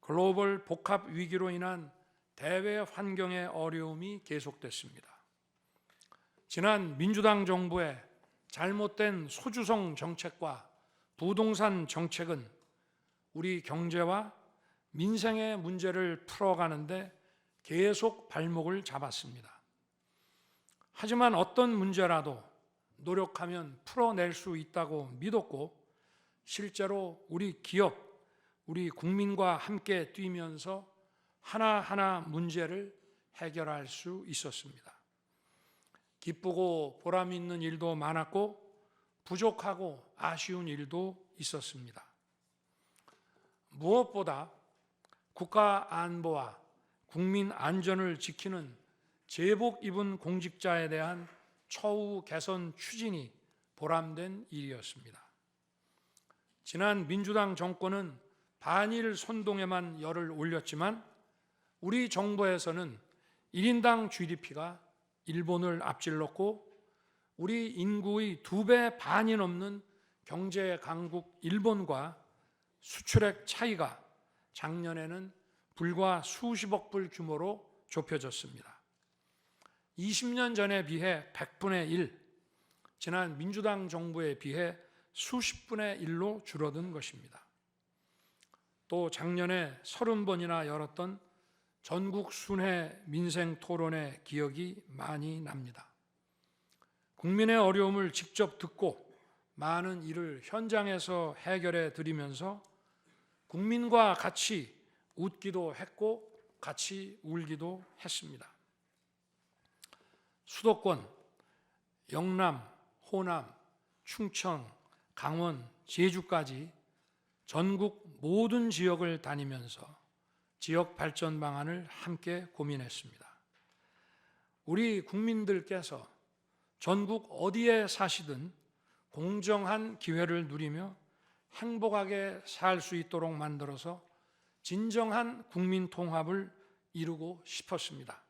글로벌 복합 위기로 인한 대외 환경의 어려움이 계속됐습니다. 지난 민주당 정부의 잘못된 소주성 정책과 부동산 정책은 우리 경제와 민생의 문제를 풀어가는데 계속 발목을 잡았습니다. 하지만 어떤 문제라도 노력하면 풀어낼 수 있다고 믿었고 실제로 우리 기업, 우리 국민과 함께 뛰면서 하나하나 문제를 해결할 수 있었습니다. 기쁘고 보람 있는 일도 많았고 부족하고 아쉬운 일도 있었습니다. 무엇보다 국가 안보와 국민 안전을 지키는 제복 입은 공직자에 대한 처우 개선 추진이 보람된 일이었습니다. 지난 민주당 정권은 반일 선동에만 열을 올렸지만 우리 정부에서는 1인당 GDP가 일본을 앞질렀고 우리 인구의 2배 반이 넘는 경제 강국 일본과 수출액 차이가 작년에는 불과 수십억 불 규모로 좁혀졌습니다. 20년 전에 비해 100분의 1, 지난 민주당 정부에 비해 수십분의 1로 줄어든 것입니다. 또 작년에 30번이나 열었던 전국 순회 민생 토론의 기억이 많이 납니다. 국민의 어려움을 직접 듣고 많은 일을 현장에서 해결해 드리면서 국민과 같이 웃기도 했고 같이 울기도 했습니다. 수도권, 영남, 호남, 충청, 강원, 제주까지 전국 모든 지역을 다니면서 지역 발전 방안을 함께 고민했습니다. 우리 국민들께서 전국 어디에 사시든 공정한 기회를 누리며 행복하게 살 수 있도록 만들어서 진정한 국민 통합을 이루고 싶었습니다.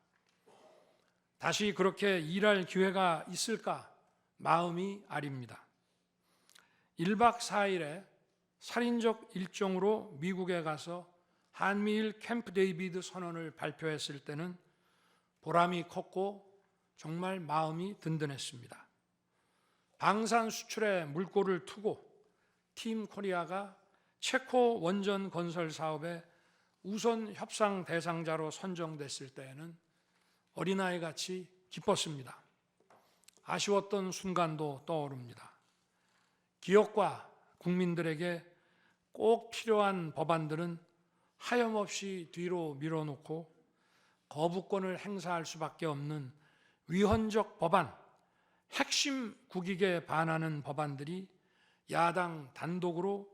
다시 그렇게 일할 기회가 있을까 마음이 아립니다. 1박 4일의 살인적 일정으로 미국에 가서 한미일 캠프 데이비드 선언을 발표했을 때는 보람이 컸고 정말 마음이 든든했습니다. 방산 수출에 물꼬를 트고 팀 코리아가 체코 원전 건설 사업의 우선 협상 대상자로 선정됐을 때에는 어린아이같이 기뻤습니다. 아쉬웠던 순간도 떠오릅니다. 기업과 국민들에게 꼭 필요한 법안들은 하염없이 뒤로 밀어놓고 거부권을 행사할 수밖에 없는 위헌적 법안, 핵심 국익에 반하는 법안들이 야당 단독으로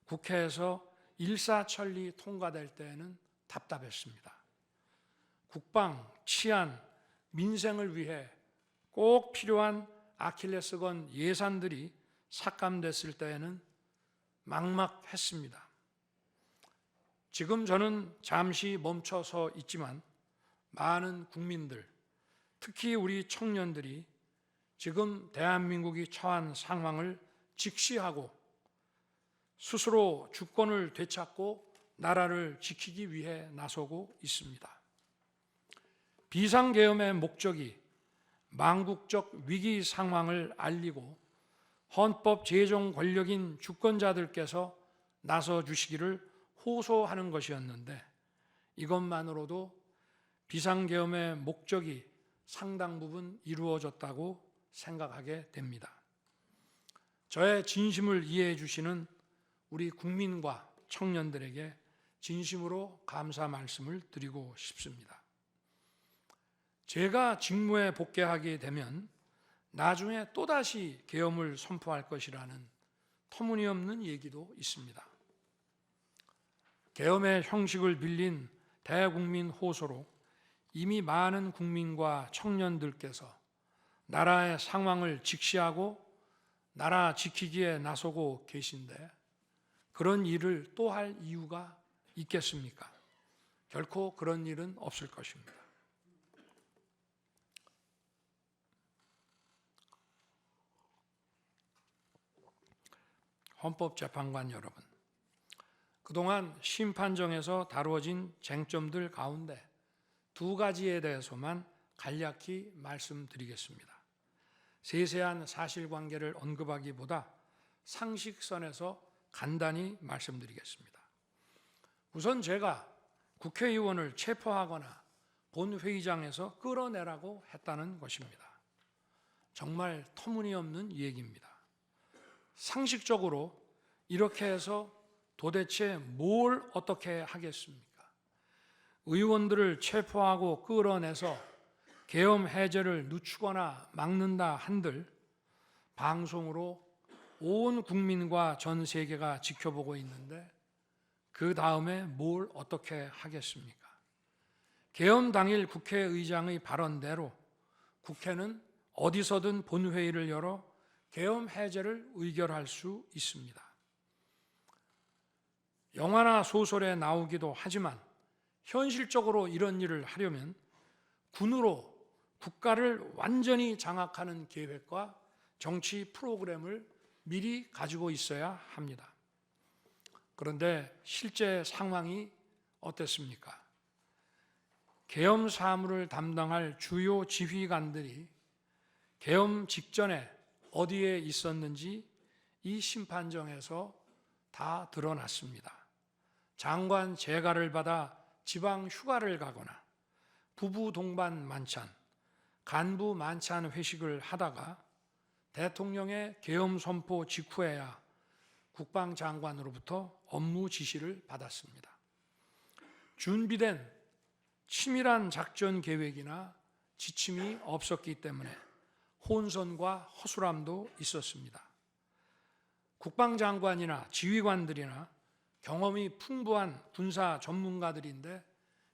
국회에서 일사천리 통과될 때에는 답답했습니다. 국방, 치안, 민생을 위해 꼭 필요한 아킬레스건 예산들이 삭감됐을 때에는 막막했습니다. 지금 저는 잠시 멈춰서 있지만 많은 국민들, 특히 우리 청년들이 지금 대한민국이 처한 상황을 직시하고 스스로 주권을 되찾고 나라를 지키기 위해 나서고 있습니다. 비상계엄의 목적이 망국적 위기 상황을 알리고 헌법 제정 권력인 주권자들께서 나서 주시기를 호소하는 것이었는데 이것만으로도 비상계엄의 목적이 상당 부분 이루어졌다고 생각하게 됩니다. 저의 진심을 이해해 주시는 우리 국민과 청년들에게 진심으로 감사 말씀을 드리고 싶습니다. 제가 직무에 복귀하게 되면 나중에 또다시 계엄을 선포할 것이라는 터무니없는 얘기도 있습니다. 계엄의 형식을 빌린 대국민 호소로 이미 많은 국민과 청년들께서 나라의 상황을 직시하고 나라 지키기에 나서고 계신데 그런 일을 또 할 이유가 있겠습니까? 결코 그런 일은 없을 것입니다. 헌법재판관 여러분, 그동안 심판정에서 다루어진 쟁점들 가운데 두 가지에 대해서만 간략히 말씀드리겠습니다. 세세한 사실관계를 언급하기보다 상식선에서 간단히 말씀드리겠습니다. 우선 제가 국회의원을 체포하거나 본회의장에서 끌어내라고 했다는 것입니다. 정말 터무니없는 얘기입니다. 상식적으로 이렇게 해서 도대체 뭘 어떻게 하겠습니까? 의원들을 체포하고 끌어내서 계엄 해제를 늦추거나 막는다 한들 방송으로 온 국민과 전 세계가 지켜보고 있는데 그 다음에 뭘 어떻게 하겠습니까? 계엄 당일 국회의장의 발언대로 국회는 어디서든 본회의를 열어 계엄 해제를 의결할 수 있습니다. 영화나 소설에 나오기도 하지만 현실적으로 이런 일을 하려면 군으로 국가를 완전히 장악하는 계획과 정치 프로그램을 미리 가지고 있어야 합니다. 그런데 실제 상황이 어땠습니까? 계엄 사무를 담당할 주요 지휘관들이 계엄 직전에 어디에 있었는지 이 심판정에서 다 드러났습니다. 장관 재가를 받아 지방 휴가를 가거나 부부 동반 만찬, 간부 만찬 회식을 하다가 대통령의 계엄 선포 직후에야 국방장관으로부터 업무 지시를 받았습니다. 준비된 치밀한 작전 계획이나 지침이 없었기 때문에 혼선과 허술함도 있었습니다. 국방장관이나 지휘관들이나 경험이 풍부한 군사 전문가들인데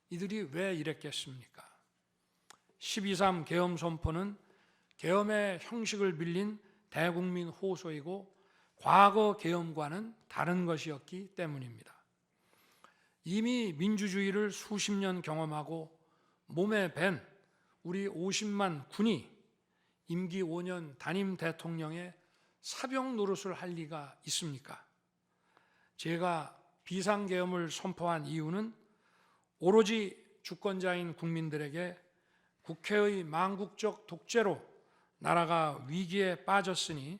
이들이 왜 이랬겠습니까? 12.3 계엄 선포는 계엄의 형식을 빌린 대국민 호소이고 과거 계엄과는 다른 것이었기 때문입니다. 이미 민주주의를 수십 년 경험하고 몸에 밴 우리 50만 군이 임기 5년 단임 대통령의 사병 노릇을 할 리가 있습니까? 제가 비상계엄을 선포한 이유는 오로지 주권자인 국민들에게 국회의 망국적 독재로 나라가 위기에 빠졌으니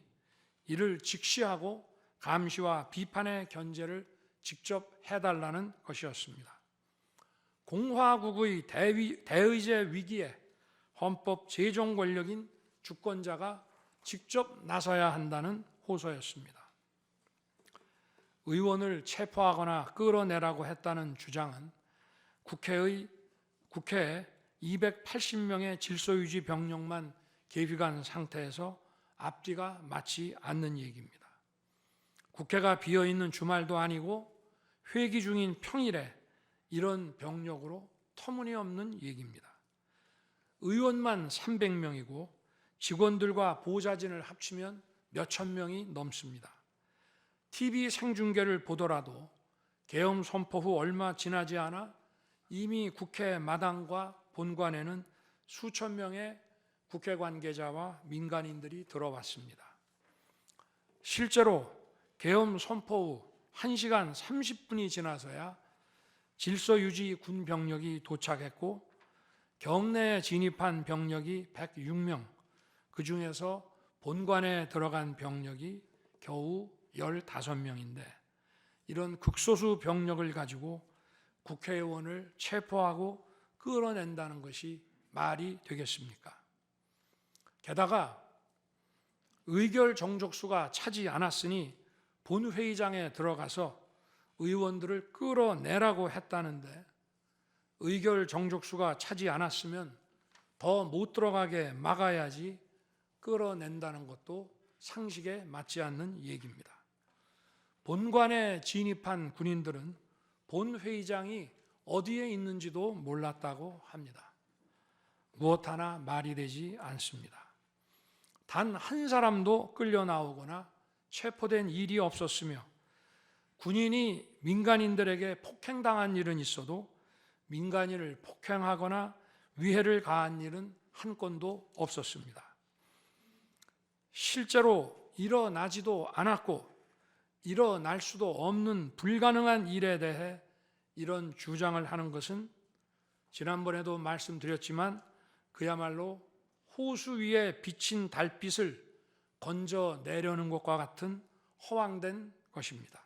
이를 직시하고 감시와 비판의 견제를 직접 해달라는 것이었습니다. 공화국의 대의제 위기에 헌법 제정 권력인 주권자가 직접 나서야 한다는 호소였습니다. 의원을 체포하거나 끌어내라고 했다는 주장은 국회에 280명의 질서유지 병력만 계비간 상태에서 앞뒤가 맞지 않는 얘기입니다. 국회가 비어있는 주말도 아니고 회기 중인 평일에 이런 병력으로 터무니없는 얘기입니다. 의원만 300명이고 직원들과 보좌진을 합치면 몇천 명이 넘습니다. TV 생중계를 보더라도 계엄 선포 후 얼마 지나지 않아 이미 국회 마당과 본관에는 수천 명의 국회 관계자와 민간인들이 들어왔습니다. 실제로 계엄 선포 후 1시간 30분이 지나서야 질서유지 군 병력이 도착했고 경내에 진입한 병력이 106명, 그 중에서 본관에 들어간 병력이 겨우 15명인데 이런 극소수 병력을 가지고 국회의원을 체포하고 끌어낸다는 것이 말이 되겠습니까? 게다가 의결 정족수가 차지 않았으니 본회의장에 들어가서 의원들을 끌어내라고 했다는데 의결 정족수가 차지 않았으면 더 못 들어가게 막아야지 끌어낸다는 것도 상식에 맞지 않는 얘기입니다. 본관에 진입한 군인들은 본회의장이 어디에 있는지도 몰랐다고 합니다. 무엇 하나 말이 되지 않습니다. 단 한 사람도 끌려 나오거나 체포된 일이 없었으며 군인이 민간인들에게 폭행당한 일은 있어도 민간인을 폭행하거나 위해를 가한 일은 한 건도 없었습니다. 실제로 일어나지도 않았고 일어날 수도 없는 불가능한 일에 대해 이런 주장을 하는 것은 지난번에도 말씀드렸지만 그야말로 호수 위에 비친 달빛을 건져내려는 것과 같은 허황된 것입니다.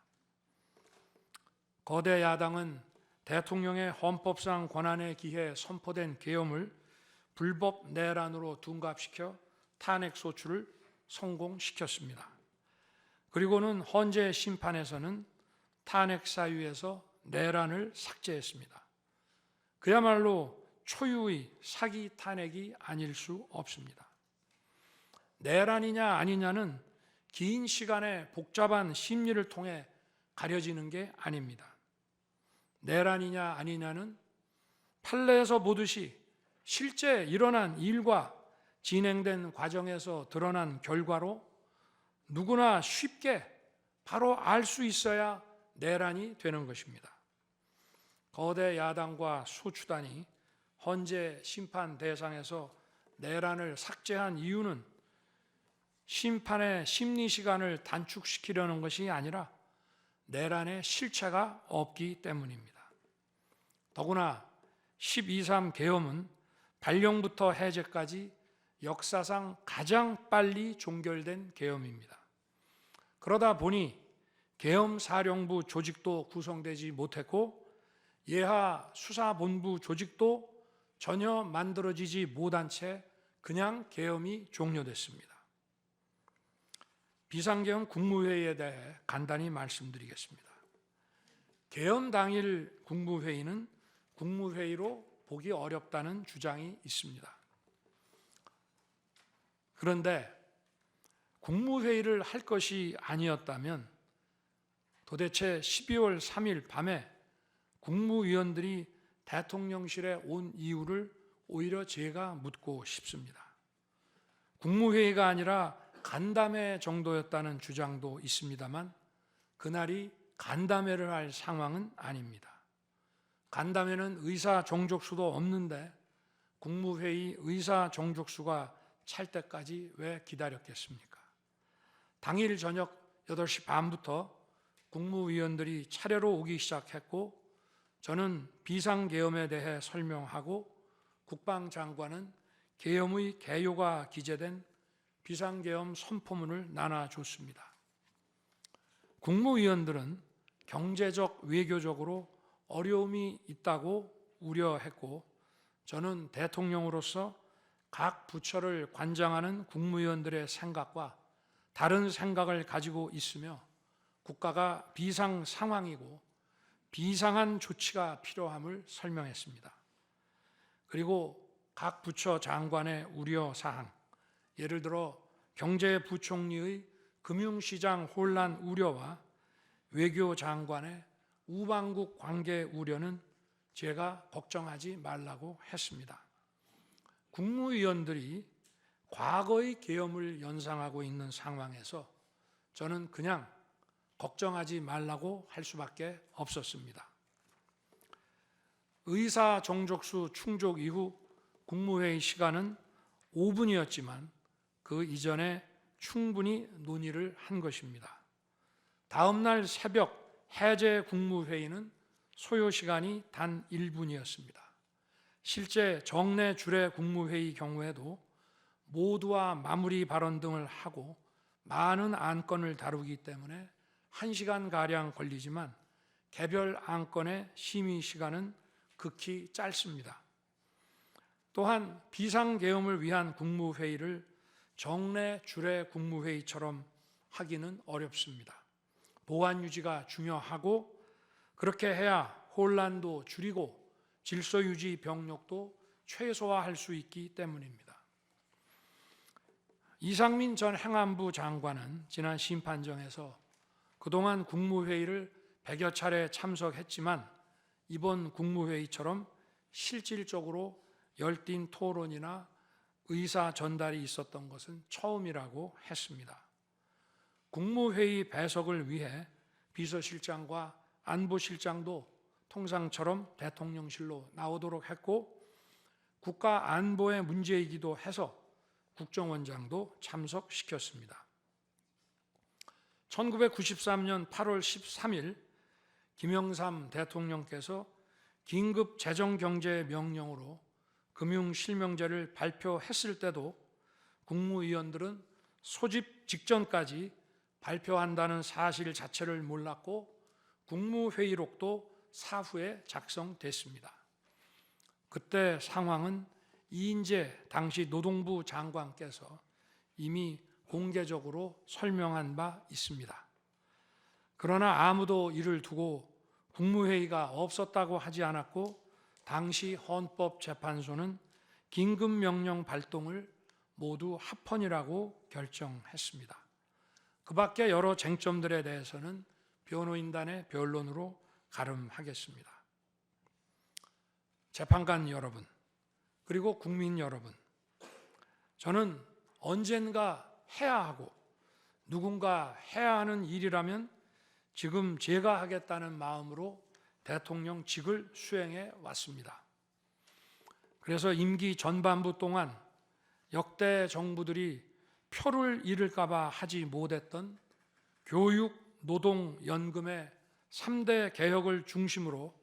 거대 야당은 대통령의 헌법상 권한에 기해 선포된 계엄을 불법 내란으로 둔갑시켜 탄핵 소추를 성공시켰습니다. 그리고는 헌재 심판에서는 탄핵 사유에서 내란을 삭제했습니다. 그야말로 초유의 사기 탄핵이 아닐 수 없습니다. 내란이냐 아니냐는 긴 시간의 복잡한 심리를 통해 가려지는 게 아닙니다. 내란이냐 아니냐는 판례에서 보듯이 실제 일어난 일과 진행된 과정에서 드러난 결과로 누구나 쉽게 바로 알 수 있어야 내란이 되는 것입니다. 거대 야당과 소추단이 헌재 심판 대상에서 내란을 삭제한 이유는 심판의 심리 시간을 단축시키려는 것이 아니라 내란의 실체가 없기 때문입니다. 더구나 12.3 계엄은 발령부터 해제까지 역사상 가장 빨리 종결된 계엄입니다. 그러다 보니 계엄사령부 조직도 구성되지 못했고 예하 수사본부 조직도 전혀 만들어지지 못한 채 그냥 계엄이 종료됐습니다. 비상계엄 국무회의에 대해 간단히 말씀드리겠습니다. 계엄 당일 국무회의는 국무회의로 보기 어렵다는 주장이 있습니다. 그런데 국무회의를 할 것이 아니었다면 도대체 12월 3일 밤에 국무위원들이 대통령실에 온 이유를 오히려 제가 묻고 싶습니다. 국무회의가 아니라 간담회 정도였다는 주장도 있습니다만 그날이 간담회를 할 상황은 아닙니다. 간담회는 의사 정족수도 없는데 국무회의 의사 정족수가 찰 때까지 왜 기다렸겠습니까? 당일 저녁 8시 반부터 국무위원들이 차례로 오기 시작했고 저는 비상계엄에 대해 설명하고 국방장관은 계엄의 개요가 기재된 비상계엄 선포문을 나눠줬습니다. 국무위원들은 경제적, 외교적으로 어려움이 있다고 우려했고 저는 대통령으로서 각 부처를 관장하는 국무위원들의 생각과 다른 생각을 가지고 있으며 국가가 비상 상황이고 비상한 조치가 필요함을 설명했습니다. 그리고 각 부처 장관의 우려사항, 예를 들어 경제부총리의 금융시장 혼란 우려와 외교장관의 우방국 관계 우려는 제가 걱정하지 말라고 했습니다. 국무위원들이 과거의 계엄을 연상하고 있는 상황에서 저는 그냥 걱정하지 말라고 할 수밖에 없었습니다. 의사 정족수 충족 이후 국무회의 시간은 5분이었지만 그 이전에 충분히 논의를 한 것입니다. 다음 날 새벽 해제 국무회의는 소요 시간이 단 1분이었습니다. 실제 정례 주례 국무회의 경우에도 모두와 마무리 발언 등을 하고 많은 안건을 다루기 때문에 1시간가량 걸리지만 개별 안건의 심의 시간은 극히 짧습니다. 또한 비상계엄을 위한 국무회의를 정례 주례 국무회의처럼 하기는 어렵습니다. 보안 유지가 중요하고 그렇게 해야 혼란도 줄이고 질서 유지 병력도 최소화할 수 있기 때문입니다. 이상민 전 행안부 장관은 지난 심판정에서 그동안 국무회의를 100여 차례 참석했지만 이번 국무회의처럼 실질적으로 열띤 토론이나 의사 전달이 있었던 것은 처음이라고 했습니다. 국무회의 배석을 위해 비서실장과 안보실장도 통상처럼 대통령실로 나오도록 했고 국가 안보의 문제이기도 해서 국정원장도 참석시켰습니다. 1993년 8월 13일 김영삼 대통령께서 긴급 재정경제 명령으로 금융실명제를 발표했을 때도 국무위원들은 소집 직전까지 발표한다는 사실 자체를 몰랐고 국무회의록도 사후에 작성됐습니다. 그때 상황은 이인재 당시 노동부 장관께서 이미 공개적으로 설명한 바 있습니다. 그러나 아무도 이를 두고 국무회의가 없었다고 하지 않았고 당시 헌법재판소는 긴급명령 발동을 모두 합헌이라고 결정했습니다. 그 밖에 여러 쟁점들에 대해서는 변호인단의 변론으로 가름하겠습니다. 재판관 여러분, 그리고 국민 여러분, 저는 언젠가 해야 하고 누군가 해야 하는 일이라면 지금 제가 하겠다는 마음으로 대통령직을 수행해 왔습니다. 그래서 임기 전반부 동안 역대 정부들이 표를 잃을까 봐 하지 못했던 교육, 노동, 연금의 3대 개혁을 중심으로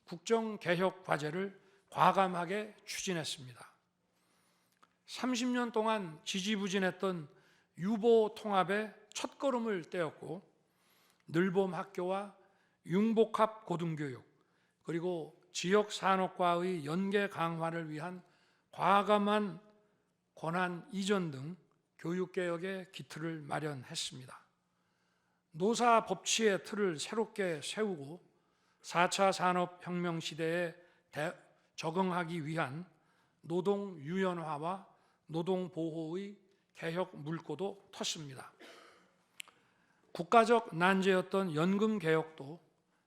국정개혁 과제를 과감하게 추진했습니다. 30년 동안 지지부진했던 유보 통합의 첫걸음을 떼었고 늘봄 학교와 융복합 고등교육, 그리고 지역 산업과의 연계 강화를 위한 과감한 권한 이전 등 교육개혁의 기틀을 마련했습니다. 노사 법치의 틀을 새롭게 세우고 4차 산업혁명 시대에 적응하기 위한 노동 유연화와 노동 보호의 개혁 물꼬도 텄습니다. 국가적 난제였던 연금 개혁도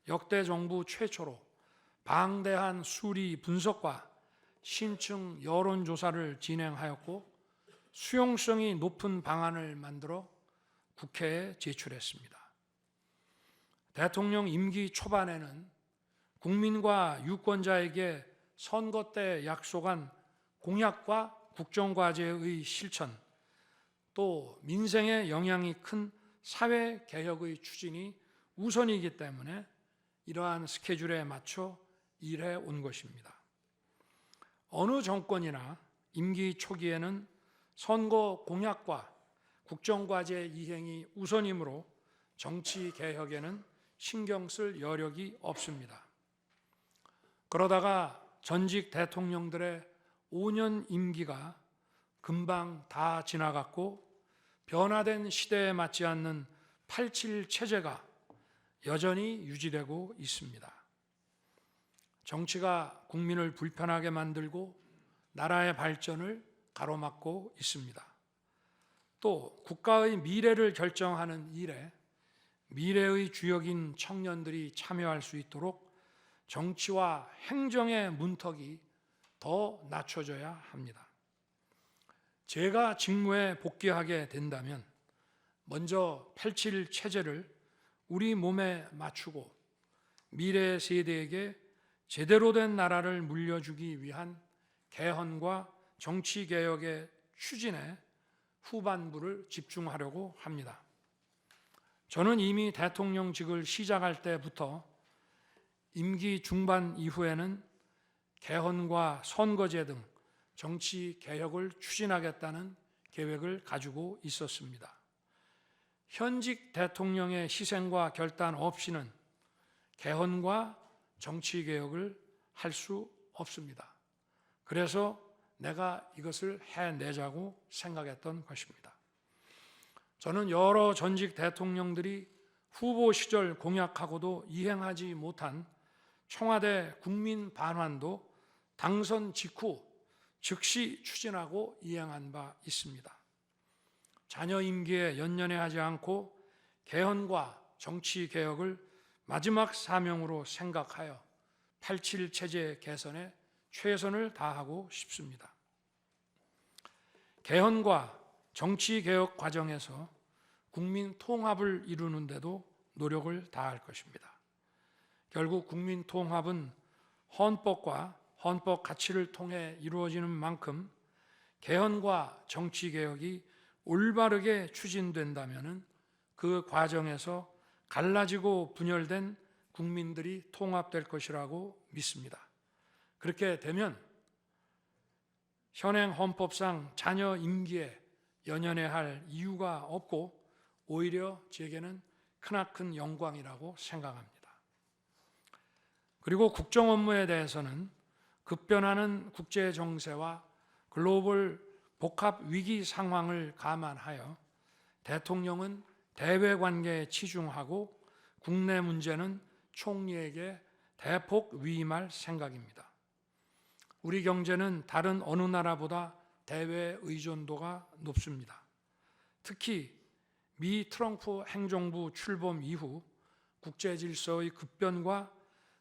역대 정부 최초로 방대한 수리 분석과 신층 여론조사를 진행하였고 수용성이 높은 방안을 만들어 국회에 제출했습니다. 대통령 임기 초반에는 국민과 유권자에게 선거 때 약속한 공약과 국정과제의 실천, 또 민생에 영향이 큰 사회개혁의 추진이 우선이기 때문에 이러한 스케줄에 맞춰 일해 온 것입니다. 어느 정권이나 임기 초기에는 선거 공약과 국정과제 이행이 우선이므로 정치개혁에는 신경 쓸 여력이 없습니다. 그러다가 전직 대통령들의 5년 임기가 금방 다 지나갔고 변화된 시대에 맞지 않는 87 체제가 여전히 유지되고 있습니다. 정치가 국민을 불편하게 만들고 나라의 발전을 가로막고 있습니다. 또 국가의 미래를 결정하는 일에 미래의 주역인 청년들이 참여할 수 있도록 정치와 행정의 문턱이 더 낮춰져야 합니다. 제가 직무에 복귀하게 된다면 먼저 87 체제를 우리 몸에 맞추고 미래 세대에게 제대로 된 나라를 물려주기 위한 개헌과 정치개혁의 추진에 후반부를 집중하려고 합니다. 저는 이미 대통령직을 시작할 때부터 임기 중반 이후에는 개헌과 선거제 등 정치 개혁을 추진하겠다는 계획을 가지고 있었습니다. 현직 대통령의 희생과 결단 없이는 개헌과 정치 개혁을 할 수 없습니다. 그래서 내가 이것을 해내자고 생각했던 것입니다. 저는 여러 전직 대통령들이 후보 시절 공약하고도 이행하지 못한 청와대 국민 반환도 당선 직후 즉시 추진하고 이행한 바 있습니다. 자녀 임기에 연연해하지 않고 개헌과 정치 개혁을 마지막 사명으로 생각하여 87 체제 개선에 최선을 다하고 싶습니다. 개헌과 정치 개혁 과정에서 국민 통합을 이루는 데도 노력을 다할 것입니다. 결국 국민 통합은 헌법과 헌법 가치를 통해 이루어지는 만큼 개헌과 정치 개혁이 올바르게 추진된다면 그 과정에서 갈라지고 분열된 국민들이 통합될 것이라고 믿습니다. 그렇게 되면 현행 헌법상 자녀 임기에 연연해야 할 이유가 없고 오히려 제게는 크나큰 영광이라고 생각합니다. 그리고 국정 업무에 대해서는 급변하는 국제 정세와 글로벌 복합 위기 상황을 감안하여 대통령은 대외 관계에 치중하고 국내 문제는 총리에게 대폭 위임할 생각입니다. 우리 경제는 다른 어느 나라보다 대외 의존도가 높습니다. 특히 미 트럼프 행정부 출범 이후 국제 질서의 급변과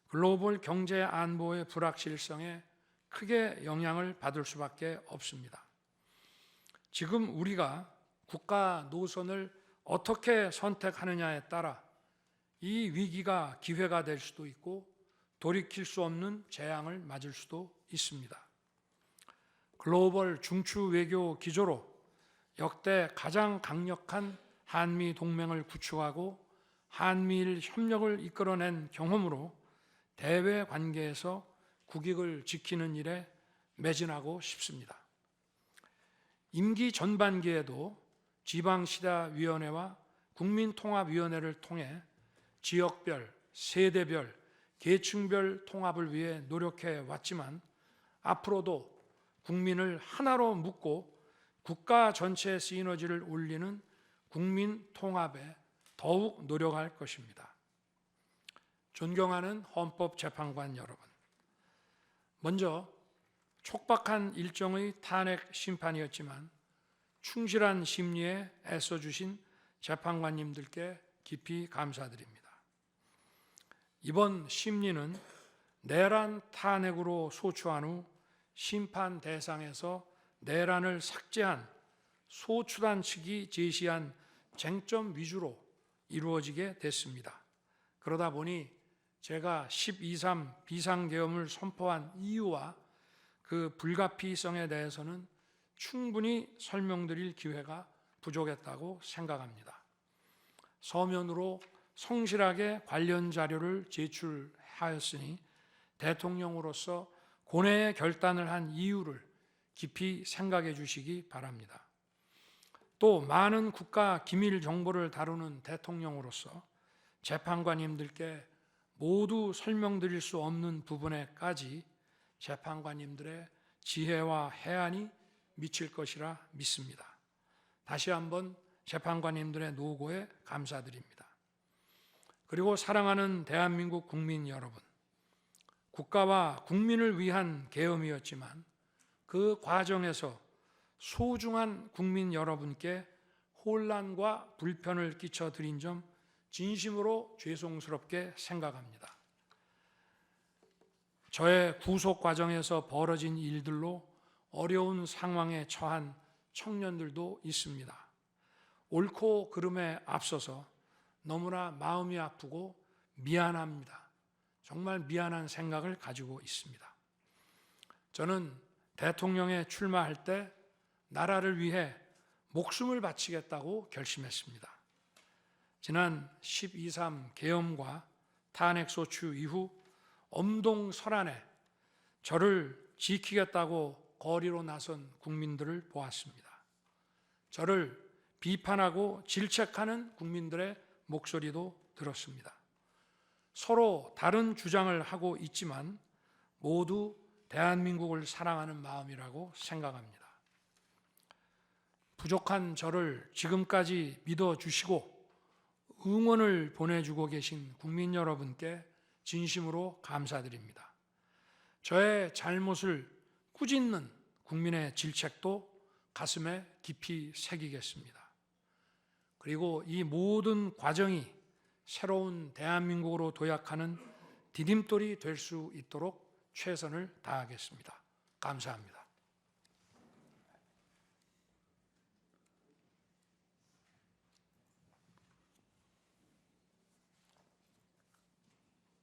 글로벌 경제 안보의 불확실성에 크게 영향을 받을 수밖에 없습니다. 지금 우리가 국가 노선을 어떻게 선택하느냐에 따라 이 위기가 기회가 될 수도 있고 돌이킬 수 없는 재앙을 맞을 수도 있습니다. 글로벌 중추 외교 기조로 역대 가장 강력한 한미 동맹을 구축하고 한미일 협력을 이끌어낸 경험으로 대외 관계에서 국익을 지키는 일에 매진하고 싶습니다. 임기 전반기에도 지방시다위원회와 국민통합위원회를 통해 지역별, 세대별 계층별 통합을 위해 노력해 왔지만 앞으로도 국민을 하나로 묶고 국가 전체의 시너지를 올리는 국민 통합에 더욱 노력할 것입니다. 존경하는 헌법재판관 여러분, 먼저 촉박한 일정의 탄핵 심판이었지만 충실한 심리에 애써주신 재판관님들께 깊이 감사드립니다. 이번 심리는 내란 탄핵으로 소추한 후 심판 대상에서 내란을 삭제한 소추단 측이 제시한 쟁점 위주로 이루어지게 됐습니다. 그러다 보니 제가 12.3 비상계엄을 선포한 이유와 그 불가피성에 대해서는 충분히 설명드릴 기회가 부족했다고 생각합니다. 서면으로 성실하게 관련 자료를 제출하였으니 대통령으로서 고뇌의 결단을 한 이유를 깊이 생각해 주시기 바랍니다. 또 많은 국가 기밀 정보를 다루는 대통령으로서 재판관님들께 모두 설명드릴 수 없는 부분에까지 재판관님들의 지혜와 해안이 미칠 것이라 믿습니다. 다시 한번 재판관님들의 노고에 감사드립니다. 그리고 사랑하는 대한민국 국민 여러분, 국가와 국민을 위한 계엄이었지만 그 과정에서 소중한 국민 여러분께 혼란과 불편을 끼쳐드린 점 진심으로 죄송스럽게 생각합니다. 저의 구속 과정에서 벌어진 일들로 어려운 상황에 처한 청년들도 있습니다. 옳고 그름에 앞서서 너무나 마음이 아프고 미안합니다. 정말 미안한 생각을 가지고 있습니다. 저는 대통령에 출마할 때 나라를 위해 목숨을 바치겠다고 결심했습니다. 지난 12.3 계엄과 탄핵소추 이후 엄동설안에 저를 지키겠다고 거리로 나선 국민들을 보았습니다. 저를 비판하고 질책하는 국민들의 목소리도 들었습니다. 서로 다른 주장을 하고 있지만 모두 대한민국을 사랑하는 마음이라고 생각합니다. 부족한 저를 지금까지 믿어주시고 응원을 보내주고 계신 국민 여러분께 진심으로 감사드립니다. 저의 잘못을 꾸짖는 국민의 질책도 가슴에 깊이 새기겠습니다. 그리고 이 모든 과정이 새로운 대한민국으로 도약하는 디딤돌이 될 수 있도록 최선을 다하겠습니다. 감사합니다.